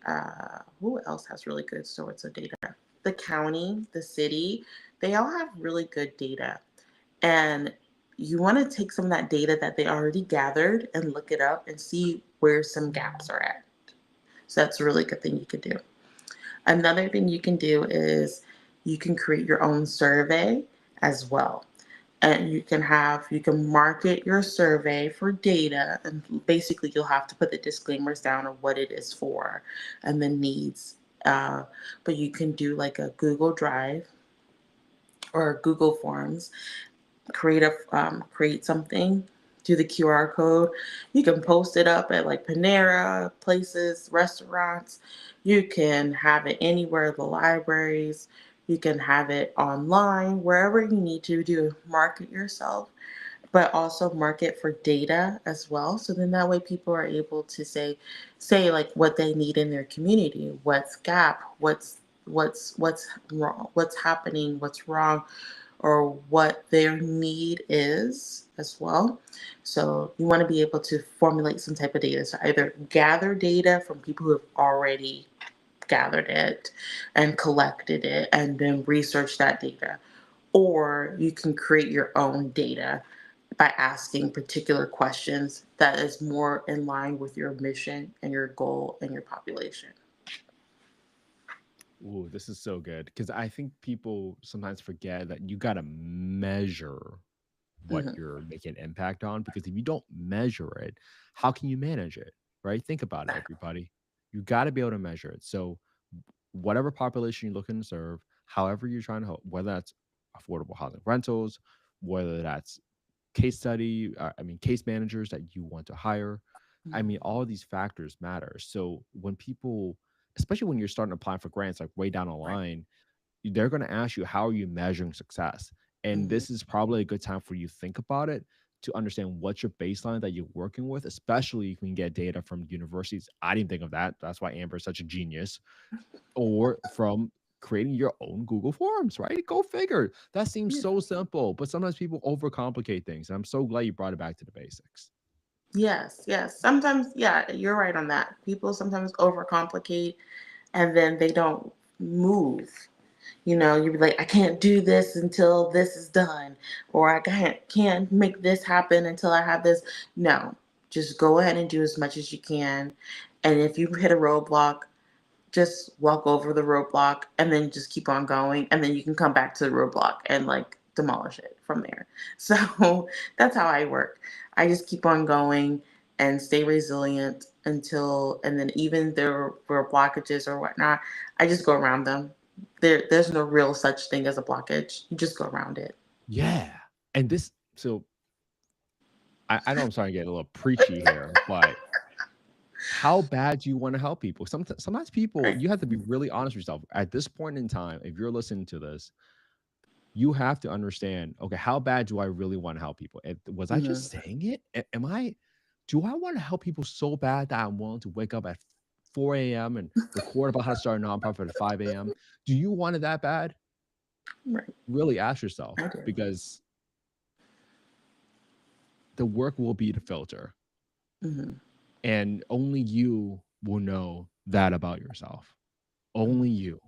who else has really good sorts of data? The county, the city, they all have really good data. And you want to take some of that data that they already gathered and look it up and see where some gaps are at. So that's a really good thing you could do. Another thing you can do is you can create your own survey as well. And you can market your survey for data, and basically you'll have to put the disclaimers down of what it is for and the needs. Uh, but you can do like a Google Drive or Google Forms, create something, do the QR code. You can post it up at like Panera, places, restaurants. You can have it anywhere, the libraries. You can have it online, wherever you need to market yourself, but also market for data as well. So then that way people are able to say like what they need in their community, what's gap, what's wrong, what's happening, what's wrong, or what their need is as well. So you want to be able to formulate some type of data. So either gather data from people who have already gathered it and collected it and then research that data, or you can create your own data by asking particular questions that is more in line with your mission and your goal and your population. Ooh, this is so good because I think people sometimes forget that you got to measure what Hmm. you're making an impact on, because if you don't measure it, how can you manage it? Right? Think about it, everybody. You got to be able to measure it. So, whatever population you're looking to serve, however you're trying to help, whether that's affordable housing rentals, whether that's case study, case managers that you want to hire. I mean, all of these factors matter. So, when people, especially when you're starting to apply for grants, like way down the Right. line, they're going to ask you, how are you measuring success? And Hmm. this is probably a good time for you to think about it, to understand what's your baseline that you're working with, especially if you can get data from universities. I didn't think of that. That's why Amber is such a genius. Or from creating your own Google Forms, right? Go figure. That seems Yeah. so simple, but sometimes people overcomplicate things. And I'm so glad you brought it back to the basics. Yes, yes. Sometimes, yeah, you're right on that. People sometimes overcomplicate and then they don't move. You know, you'd be like, I can't do this until this is done, or I can't make this happen until I have this. No, just go ahead and do as much as you can. And if you hit a roadblock, just walk over the roadblock and then just keep on going, and then you can come back to the roadblock and like demolish it from there. So that's how I work. I just keep on going and stay resilient until, and then even there were blockages or whatnot, I just go around them. There's no real such thing as a blockage. You just go around it. Yeah. And this, so I know I'm starting to get a little preachy here, but how bad do you want to help people? Sometimes people, Right. you have to be really honest with yourself. At this point in time, if you're listening to this, you have to understand, okay, how bad do I really want to help people? Was I Hmm. just saying it? Am I, do I want to help people so bad that I'm willing to wake up at 4 a.m. and record about how to start a nonprofit at 5 a.m.? Do you want it that bad? Right. Really ask yourself, I do. because the work will be the filter, Hmm. and only you will know that about yourself. Only you.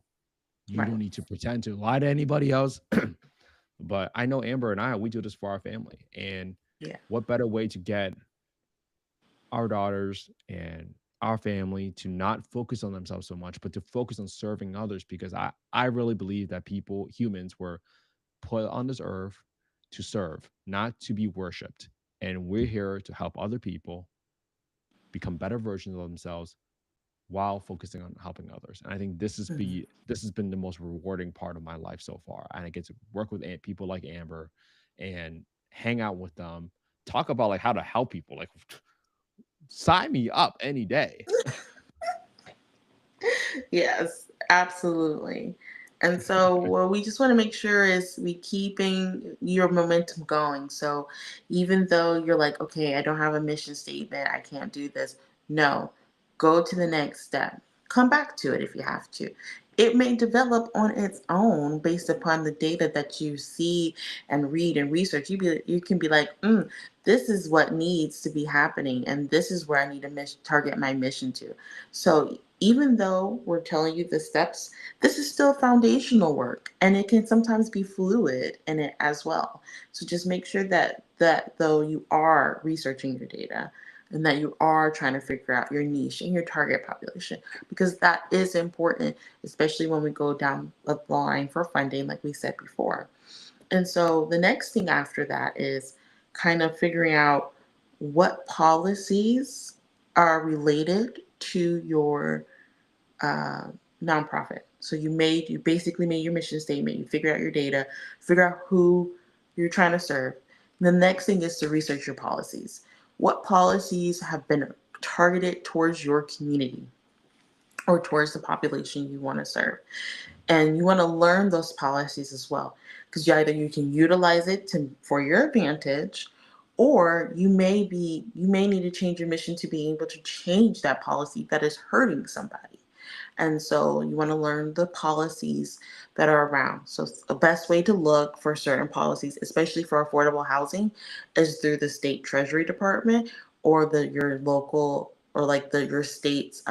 You Right. don't need to pretend to lie to anybody else. But I know Amber and I, we do this for our family. And Yeah. what better way to get our daughters and our family to not focus on themselves so much, but to focus on serving others? Because I really believe that people, humans, were put on this earth to serve, not to be worshiped. And we're here to help other people become better versions of themselves while focusing on helping others. And I think Hmm. this has been the most rewarding part of my life so far. And I get to work with people like Amber and hang out with them, talk about like how to help people. Like, sign me up any day. Yes, absolutely. And so what we just want to make sure is we keeping your momentum going. So even though you're like, okay, I don't have a mission statement, I can't do this. No, go to the next step. Come back to it if you have to. It may develop on its own based upon the data that you see and read and research. You can be like, this is what needs to be happening, and this is where I need to target my mission to. So even though we're telling you the steps, this is still foundational work, and it can sometimes be fluid in it as well. So just make sure that though you are researching your data and that you are trying to figure out your niche and your target population, because that is important, especially when we go down the line for funding, like we said before. And so the next thing after that is kind of figuring out what policies are related to your uh, nonprofit. So you basically made your mission statement. You figure out your data, figure out who you're trying to serve. The next thing is to research your policies. What policies have been targeted towards your community or towards the population you want to serve? And you want to learn those policies as well, because you can utilize it for your advantage, or you may need to change your mission to be able to change that policy that is hurting somebody. And so you want to learn the policies that are around. So the best way to look for certain policies, especially for affordable housing, is through the state treasury department or the your local or like the your state's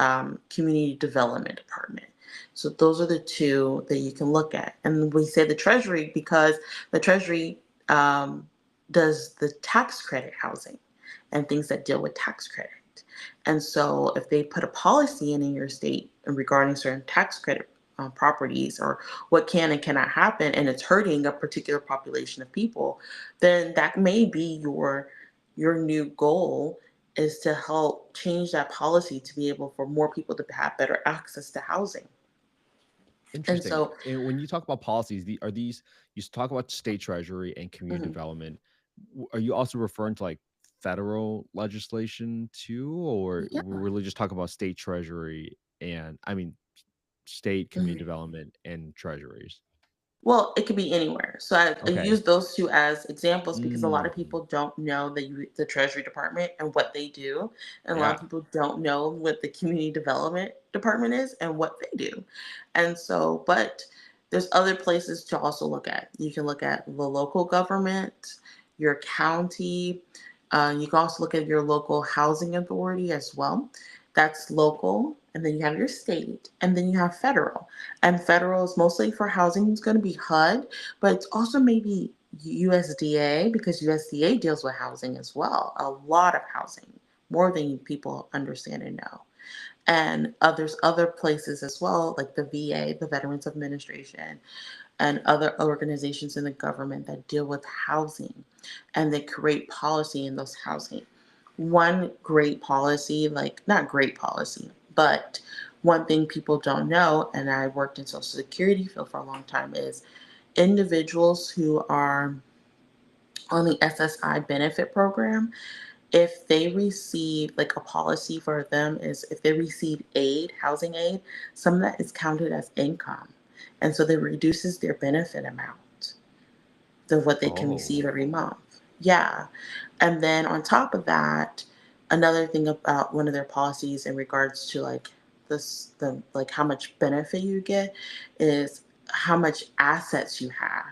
community development department. So those are the two that you can look at. And we say the treasury because the treasury um, does the tax credit housing and things that deal with tax credit. And so, if they put a policy in your state regarding certain tax credit properties or what can and cannot happen, and it's hurting a particular population of people, then that may be your new goal is to help change that policy to be able for more people to have better access to housing. And Interesting. so, And when you talk about policies, are these talk about state treasury and community mhm, development? Are you also referring to like federal legislation too, or yeah. we're really just talking about state treasury and I mean state community Mhm. development and treasuries? Well, it could be anywhere. So I Okay. use those two as examples because a lot of Mm, people don't know the Treasury Department and what they do, and a lot of yeah. people don't know what the Community Development Department is and what they do. And so, but there's other places to also look at. You can look at the local government, your county. You can also look at your local housing authority as well. That's local, and then you have your state, and then you have federal. And federal is mostly for housing. It's going to be HUD, but it's also maybe USDA because USDA deals with housing as well. A lot of housing, more than people understand and know. And others, other places as well, like the VA, the Veterans Administration, and other organizations in the government that deal with housing, and they create policy in those housing. One great policy, like not great policy, but one thing people don't know, and I worked in social security field for a long time, is individuals who are on the SSI benefit program, if they receive like a policy for them is if they receive aid, housing aid, some of that is counted as income. And so that reduces their benefit amount of what they can receive Oh. every month. Yeah. And then on top of that, another thing about one of their policies in regards to like the like how much benefit you get is how much assets you have.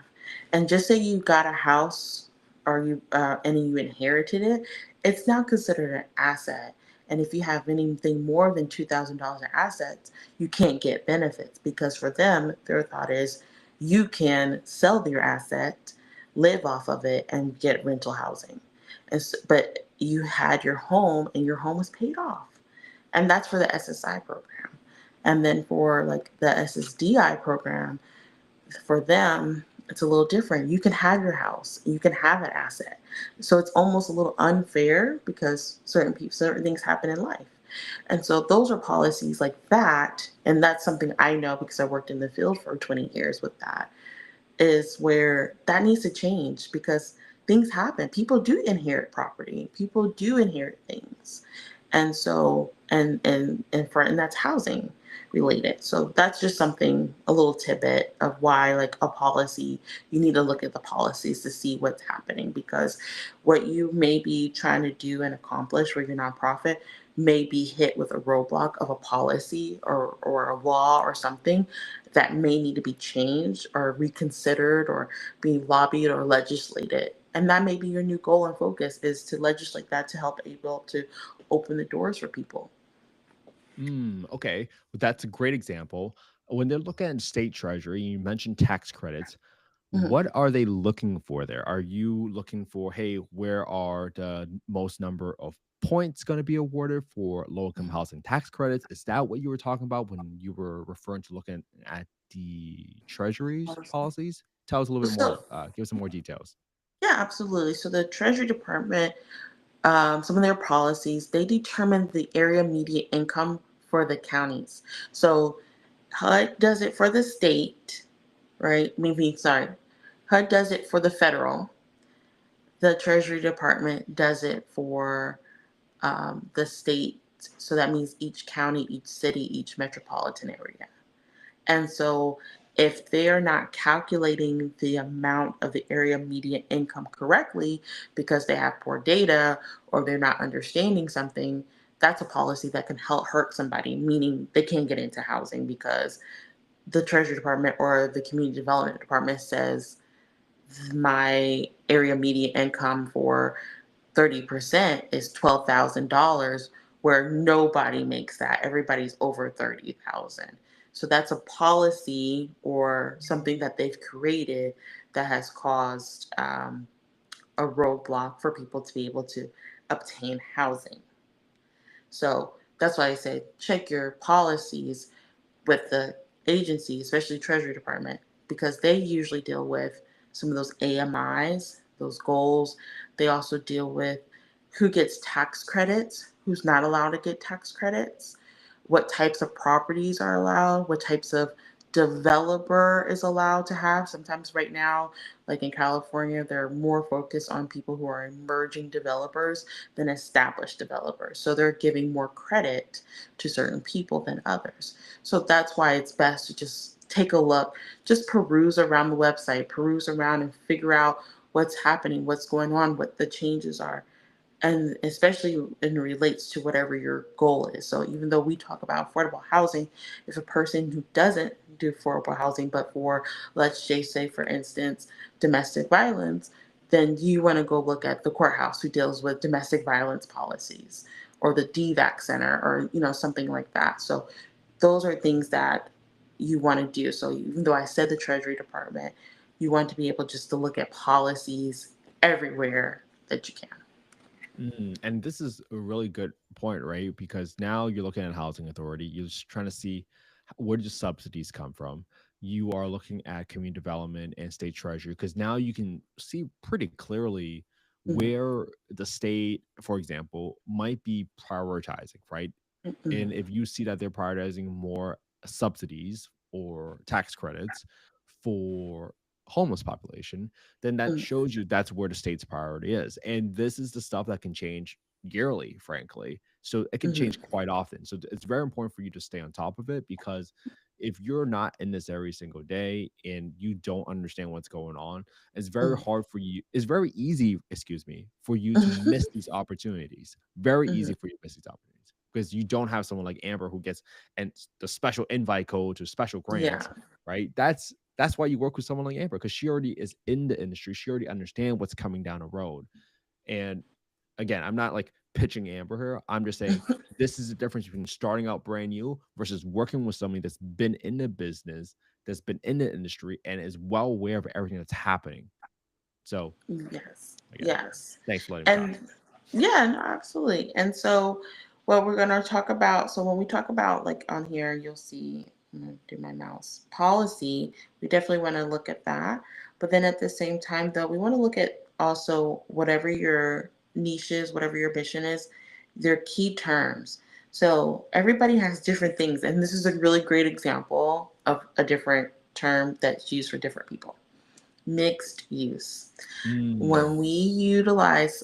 And just say you got a house or you and you inherited it, it's now considered an asset. And if you have anything more than $2,000 in assets, you can't get benefits because for them, their thought is you can sell your asset, live off of it, and get rental housing. And so, but you had your home and your home was paid off. And that's for the SSI program. And then for like the SSDI program, for them, it's a little different. You can have your house, you can have an asset. So it's almost a little unfair because certain people, certain things happen in life. And so those are policies like that. And that's something I know because I worked in the field for 20 years with that is where that needs to change because things happen. People do inherit property. People do inherit things. And so and that's housing related. So that's just something a little tidbit of why like a policy you need to look at the policies to see what's happening because what you may be trying to do and accomplish with your nonprofit may be hit with a roadblock of a policy or a law or something that may need to be changed or reconsidered or be lobbied or legislated. And that may be your new goal and focus is to legislate that to help able to open the doors for people. Okay. Well, that's a great example. When they're looking at state treasury, you mentioned tax credits. Mhm. What are they looking for there? Are you looking for, hey, where are the most number of points going to be awarded for low income Mhm. housing tax credits? Is that what you were talking about when you were referring to looking at the treasury's policies? Tell us a little bit more, So, give us some more details. yeah, absolutely. So, the Treasury Department, some of their policies, they determine the area median income for the counties. So, HUD does it for the state, right? Maybe, sorry, HUD does it for the federal. The Treasury Department does it for the state. So that means each county, each city, each metropolitan area. And so if they're not calculating the amount of the area median income correctly because they have poor data or they're not understanding something, that's a policy that can help hurt somebody, meaning they can't get into housing because the Treasury Department or the Community Development Department says my area median income for 30% is $12,000, where nobody makes that. Everybody's over 30,000. So that's a policy or something that they've created that has caused a roadblock for people to be able to obtain housing. So that's why I say check your policies with the agency, especially Treasury Department, because they usually deal with some of those AMIs, those goals. They also deal with who gets tax credits, who's not allowed to get tax credits, what types of properties are allowed, what types of developer is allowed to have. Sometimes right now, like in California, they're more focused on people who are emerging developers than established developers. So they're giving more credit to certain people than others. So that's why it's best to just take a look, just peruse around the website, peruse around and figure out what's happening, what's going on, what the changes are, and especially in relates to whatever your goal is. So even though we talk about affordable housing, if a person who doesn't do affordable housing, but for, let's just say, for instance, domestic violence, then you want to go look at the courthouse who deals with domestic violence policies, or the DVAC center, or something like that. So those are things that you want to do. So even though I said the Treasury Department, you want to be able just to look at policies everywhere that you can. And this is a really good point, right? Because now you're looking at housing authority, you're just trying to see where do subsidies come from. You are looking at community development and state treasury because now you can see pretty clearly Mhm. where the state, for example, might be prioritizing, right? Mhm. And if you see that they're prioritizing more subsidies or tax credits for homeless population, then that Mhm. shows you that's where the state's priority is. And this is the stuff that can change yearly, frankly. So it can change Mhm. quite often. So it's very important for you to stay on top of it because if you're not in this every single day and you don't understand what's going on, it's very Mhm. hard for you. It's very easy, excuse me, for you to miss Mhm. these opportunities. Very easy Mhm. for you to miss these opportunities because you don't have someone like Amber who gets and the special invite code to special grants, Yeah. right? That's why you work with someone like Amber because she already is in the industry. She already understands what's coming down the road. And again, I'm not like pitching Amber here. I'm just saying this is the difference between starting out brand new versus working with somebody that's been in the business, that's been in the industry, and is well aware of everything that's happening. So Yes. again, Yes. thanks for letting me talk. And yeah, no, absolutely. And so what we're gonna talk about, so when we talk about like on here, you'll see, I'm gonna do my mouse policy. We definitely want to look at that. But then at the same time though, we want to look at also whatever your niche is, whatever your mission is, their key terms. So everybody has different things, and this is a really great example of a different term that's used for different people. Mixed use. Mm.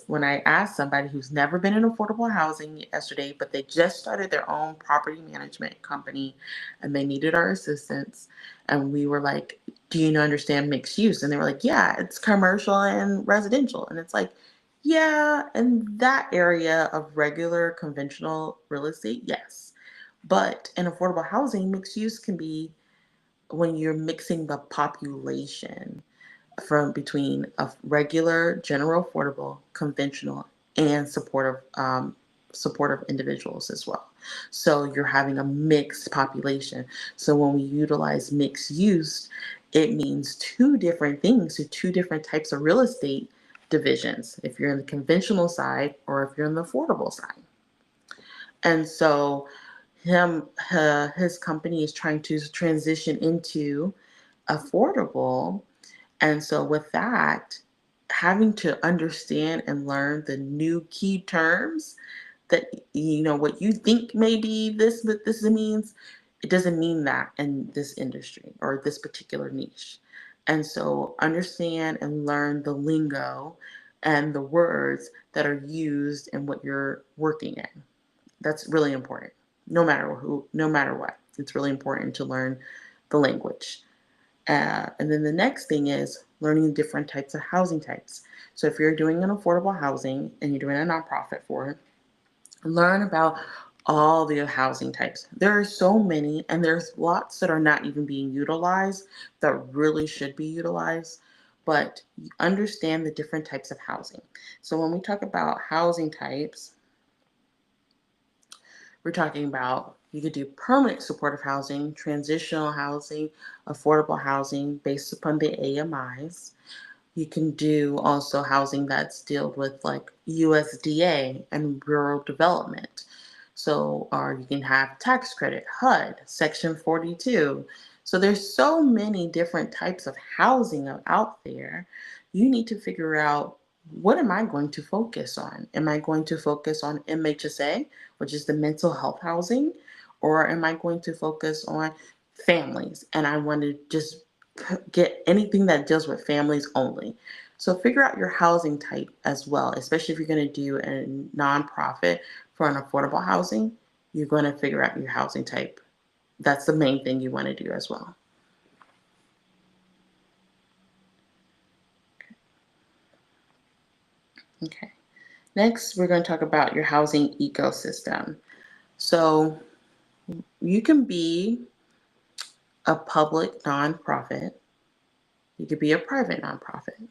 When I asked somebody who's never been in affordable housing yesterday, but they just started their own property management company and they needed our assistance, and we were like, do you understand mixed use? And they were like, yeah, it's commercial and residential. And it's like, yeah, in that area of regular conventional real estate, yes. But in affordable housing, mixed use can be when you're mixing the population from between a regular, general, affordable, conventional, and supportive individuals as well. So you're having a mixed population. So when we utilize mixed use, it means two different things to two different types of real estate divisions. If you're in the conventional side or if you're in the affordable side, and so his company is trying to transition into affordable, and so, with that, having to understand and learn the new key terms that, what you think may be this, but this means, it doesn't mean that in this industry or this particular niche. And so, understand and learn the lingo and the words that are used in what you're working in. That's really important. No matter who, no matter what, it's really important to learn the language. And then the next thing is learning different types of housing types. So if you're doing an affordable housing and you're doing a nonprofit for it, learn about all the housing types. There are so many, and there's lots that are not even being utilized that really should be utilized. But understand the different types of housing. So when we talk about housing types, we're talking about you could do permanent supportive housing, transitional housing, affordable housing based upon the AMIs. You can do also housing that's dealt with like USDA and rural development. So, or you can have tax credit, HUD, Section 42. So there's so many different types of housing out there. You need to figure out, what am I going to focus on? Am I going to focus on MHSA, which is the mental health housing, or am I going to focus on families? And I want to just get anything that deals with families only. So figure out your housing type as well, especially if you're going to do a nonprofit for an affordable housing. You're going to figure out your housing type. That's the main thing you want to do as well. Okay. Next, we're going to talk about your housing ecosystem. So you can be a public nonprofit, you could be a private nonprofit.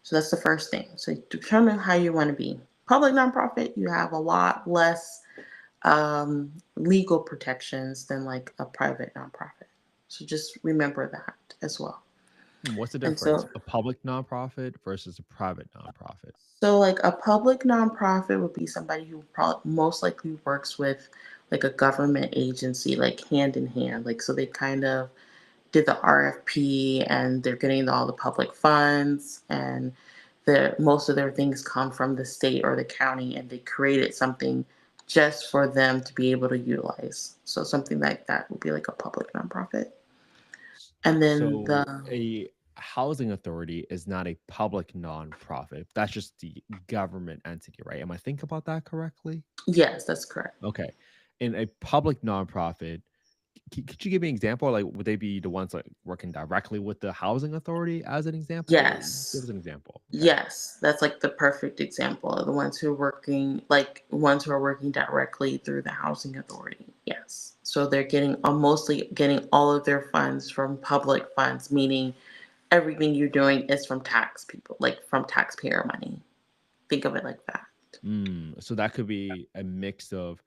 So that's the first thing. So determine how you want to be. Public nonprofit, you have a lot less legal protections than like a private nonprofit. So just remember that as well. What's the And difference? so, A public nonprofit versus a private nonprofit. so like a public nonprofit would be somebody who probably most likely works with like a government agency, like hand in hand. Like so, they kind of did the RFP and they're getting all the public funds, and most of their things come from the state or the county, and they created something just for them to be able to utilize. So something like that would be like a public nonprofit. And then So the a housing authority is not a public nonprofit. That's just the government entity, right? Am I thinking about that correctly? yes, that's correct. Okay. In a public nonprofit, could you give me an example? Like, would they be the ones like working directly with the housing authority as an example? Give Yes. us an example. Okay. Yes, that's like the perfect example of the ones who are working, like ones who are working directly through the housing authority. Yes. So they're getting mostly getting all of their funds from public funds, meaning everything you're doing is from tax people, like from taxpayer money. Think of it like that. So that could be a mix of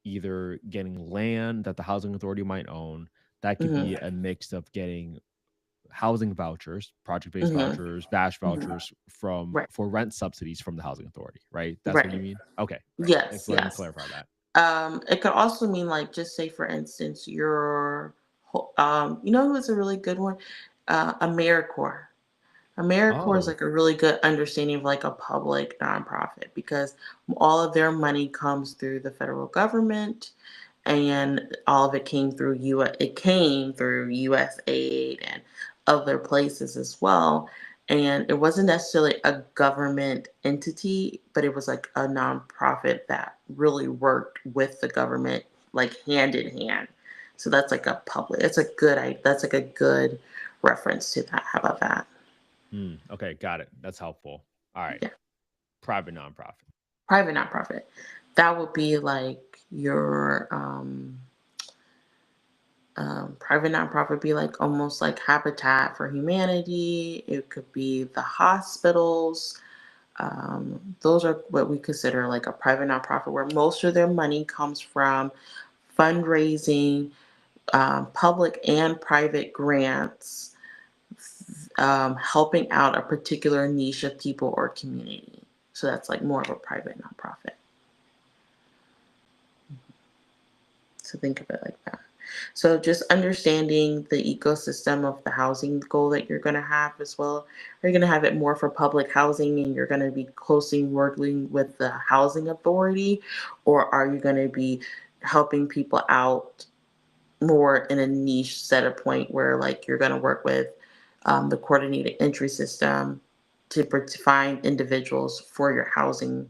either getting land that the housing authority might own. That could Hmm. be a mix of getting housing vouchers, project-based Hmm. vouchers, batch Hmm. vouchers from Right. for rent subsidies from the housing authority, right? That's what you Right. mean? Okay, great. Thanks Yes. for letting me Yes. clarify that. It could also mean like, just say for instance, you know who's a really good one? AmeriCorps. AmeriCorps is Oh, like a really good understanding of like a public nonprofit, because all of their money comes through the federal government, and all of it came through it came through US aid and other places as well. And it wasn't necessarily a government entity, but it was like a nonprofit that really worked with the government, like hand in hand. So that's like a public. That's like a good reference to that. How about that? okay, got it. That's helpful. All right, Yeah. private nonprofit. Private nonprofit. That would be like your private nonprofit would be like almost like Habitat for Humanity. It could be the hospitals. Those are what we consider like a private nonprofit, where most of their money comes from fundraising, public and private grants, helping out a particular niche of people or community. So that's like more of a private nonprofit. So think of it like that. So just understanding the ecosystem of the housing goal that you're going to have as well. Are you going to have it more for public housing and you're going to be closely working with the housing authority? Or are you going to be helping people out more in a niche set of point where like you're going to work with the coordinated entry system to find individuals for your housing,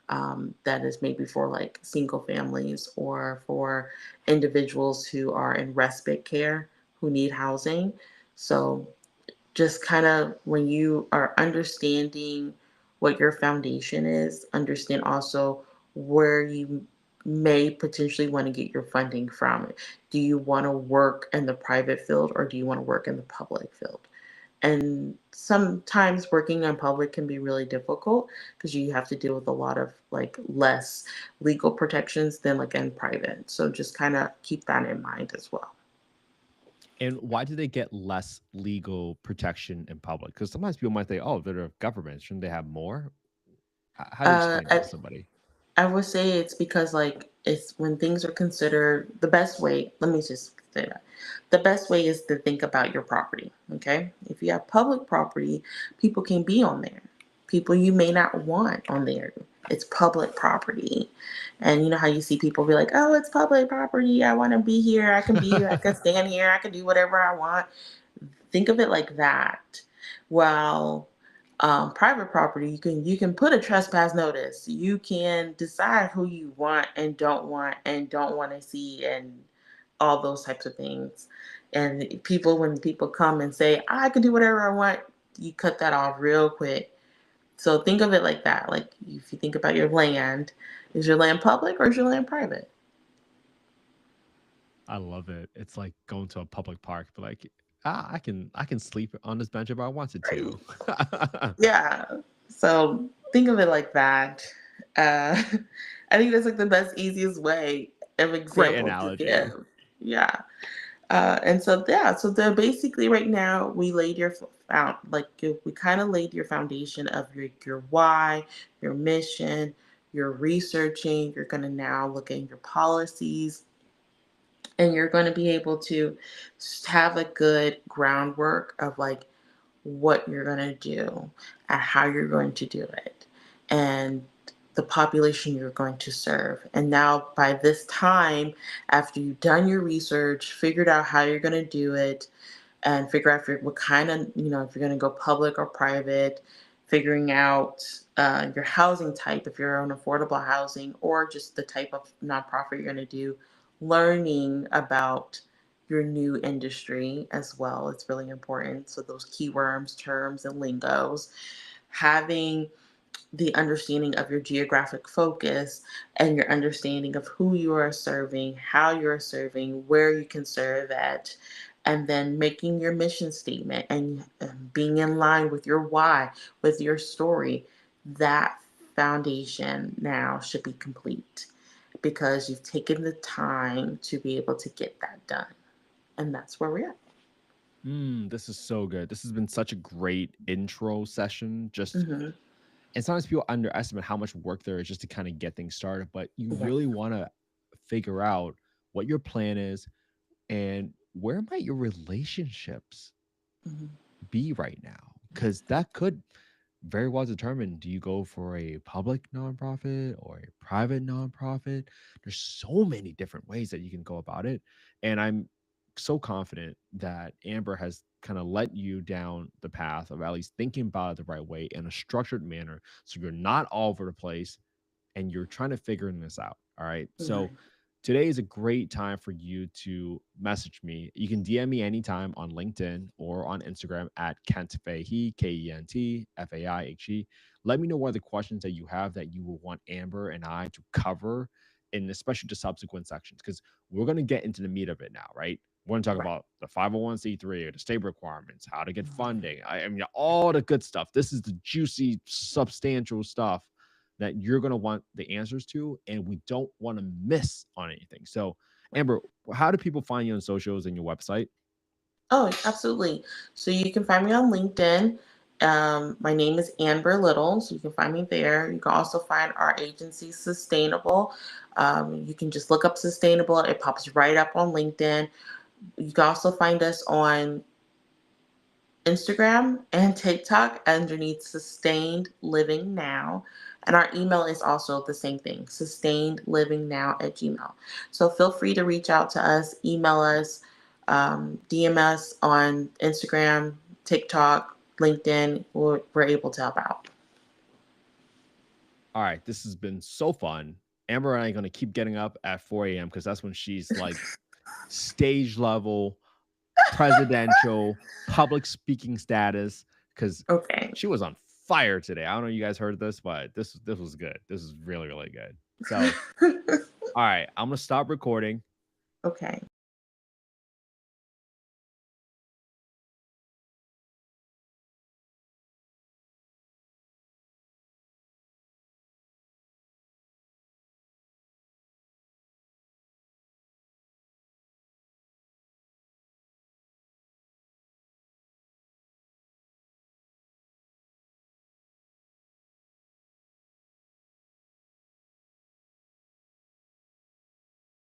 that is maybe for like single families or for individuals who are in respite care who need housing. So just kind of when you are understanding what your foundation is, understand also where you may potentially want to get your funding from. Do you want to work in the private field or do you want to work in the public field? And sometimes working in public can be really difficult because you have to deal with a lot of like less legal protections than like in private. So just kind of keep that in mind as well. And why do they get less legal protection in public? Because sometimes people might say, "Oh, they're a government. Shouldn't they have more?" How do you Uh, explain that I, to somebody? I would say it's because like it's when things are considered the best way. Let me just say that the best way is to think about your property. Okay, if you have public property, people can be on there. People you may not want on there. It's public property, and you know how you see people be like, "Oh, it's public property. I want to be here. I can be here. I can stand here. I can do whatever I want." Think of it like that. While private property, you can put a trespass notice. You can decide who you want and don't want to see, and all those types of things. And people, when people come and say, "I can do whatever I want," you cut that off real quick. So think of it like that. Like if you think about your land, is your land public or is your land private? I love it. It's like going to a public park, but like, I can sleep on this bench if I wanted Right. to. Yeah. So think of it like that. Uh, I think that's like the best, easiest way of Great example to analogy. give. Yeah. And so yeah, so they're basically right now we laid your we kind of laid your foundation of your why, your mission, you're researching. You're going to now look at your policies, and you're going to be able to have a good groundwork of like what you're going to do and how you're going to do it and the population you're going to serve. And now, by this time, after you've done your research, figured out how you're going to do it, and figure out if you're, what kind of, if you're going to go public or private, figuring out your housing type, if you're on affordable housing, or just the type of nonprofit you're going to do, learning about your new industry as well. It's really important. So, those keywords, terms, and lingos, having the understanding of your geographic focus and your understanding of who you are serving, how you're serving, where you can serve at, and then making your mission statement and being in line with your why, with your story. That foundation now should be complete because you've taken the time to be able to get that done. And that's where we're at. This is so good. This has been such a great intro session. Just Mm-hmm. and sometimes people underestimate how much work there is just to kind of get things started. But you Right. really want to figure out what your plan is and where might your relationships Mm-hmm. be right now, because that could very well determine, do you go for a public nonprofit or a private nonprofit? There's so many different ways that you can go about it. And I'm so confident that Amber has kind of let you down the path of at least thinking about it the right way in a structured manner. So you're not all over the place and you're trying to figure this out. All right. Right. So today is a great time for you to message me. You can DM me anytime on LinkedIn or on Instagram at Kent Fahey, KentFaihe. Let me know what are the questions that you have that you will want Amber and I to cover, and especially the subsequent sections, because we're going to get into the meat of it now, right? We're going to talk Right. about the 501(c)(3 or the state requirements, how to get Mhm. funding. I mean, all the good stuff. This is the juicy, substantial stuff that you're going to want the answers to, and we don't want to miss on anything. So, Amber, how do people find you on socials and your website? Oh, absolutely. So you can find me on LinkedIn. My name is Anber Little, so you can find me there. You can also find our agency, Sustainable. You can just look up Sustainable, it pops right up on LinkedIn. You can also find us on Instagram and TikTok underneath Sustained Living Now. And our email is also the same thing, sustainedlivingnow@gmail. So feel free to reach out to us, email us, DM us on Instagram, TikTok. LinkedIn, we're able to help out. All right, this has been so fun. Amber and I are going to keep getting up at 4 a.m. because that's when she's like stage level, presidential, public speaking status. Because Okay. she was on fire today. I don't know if you guys heard this, but this was good. This is really, really good. So, all right, I'm going to stop recording. Okay.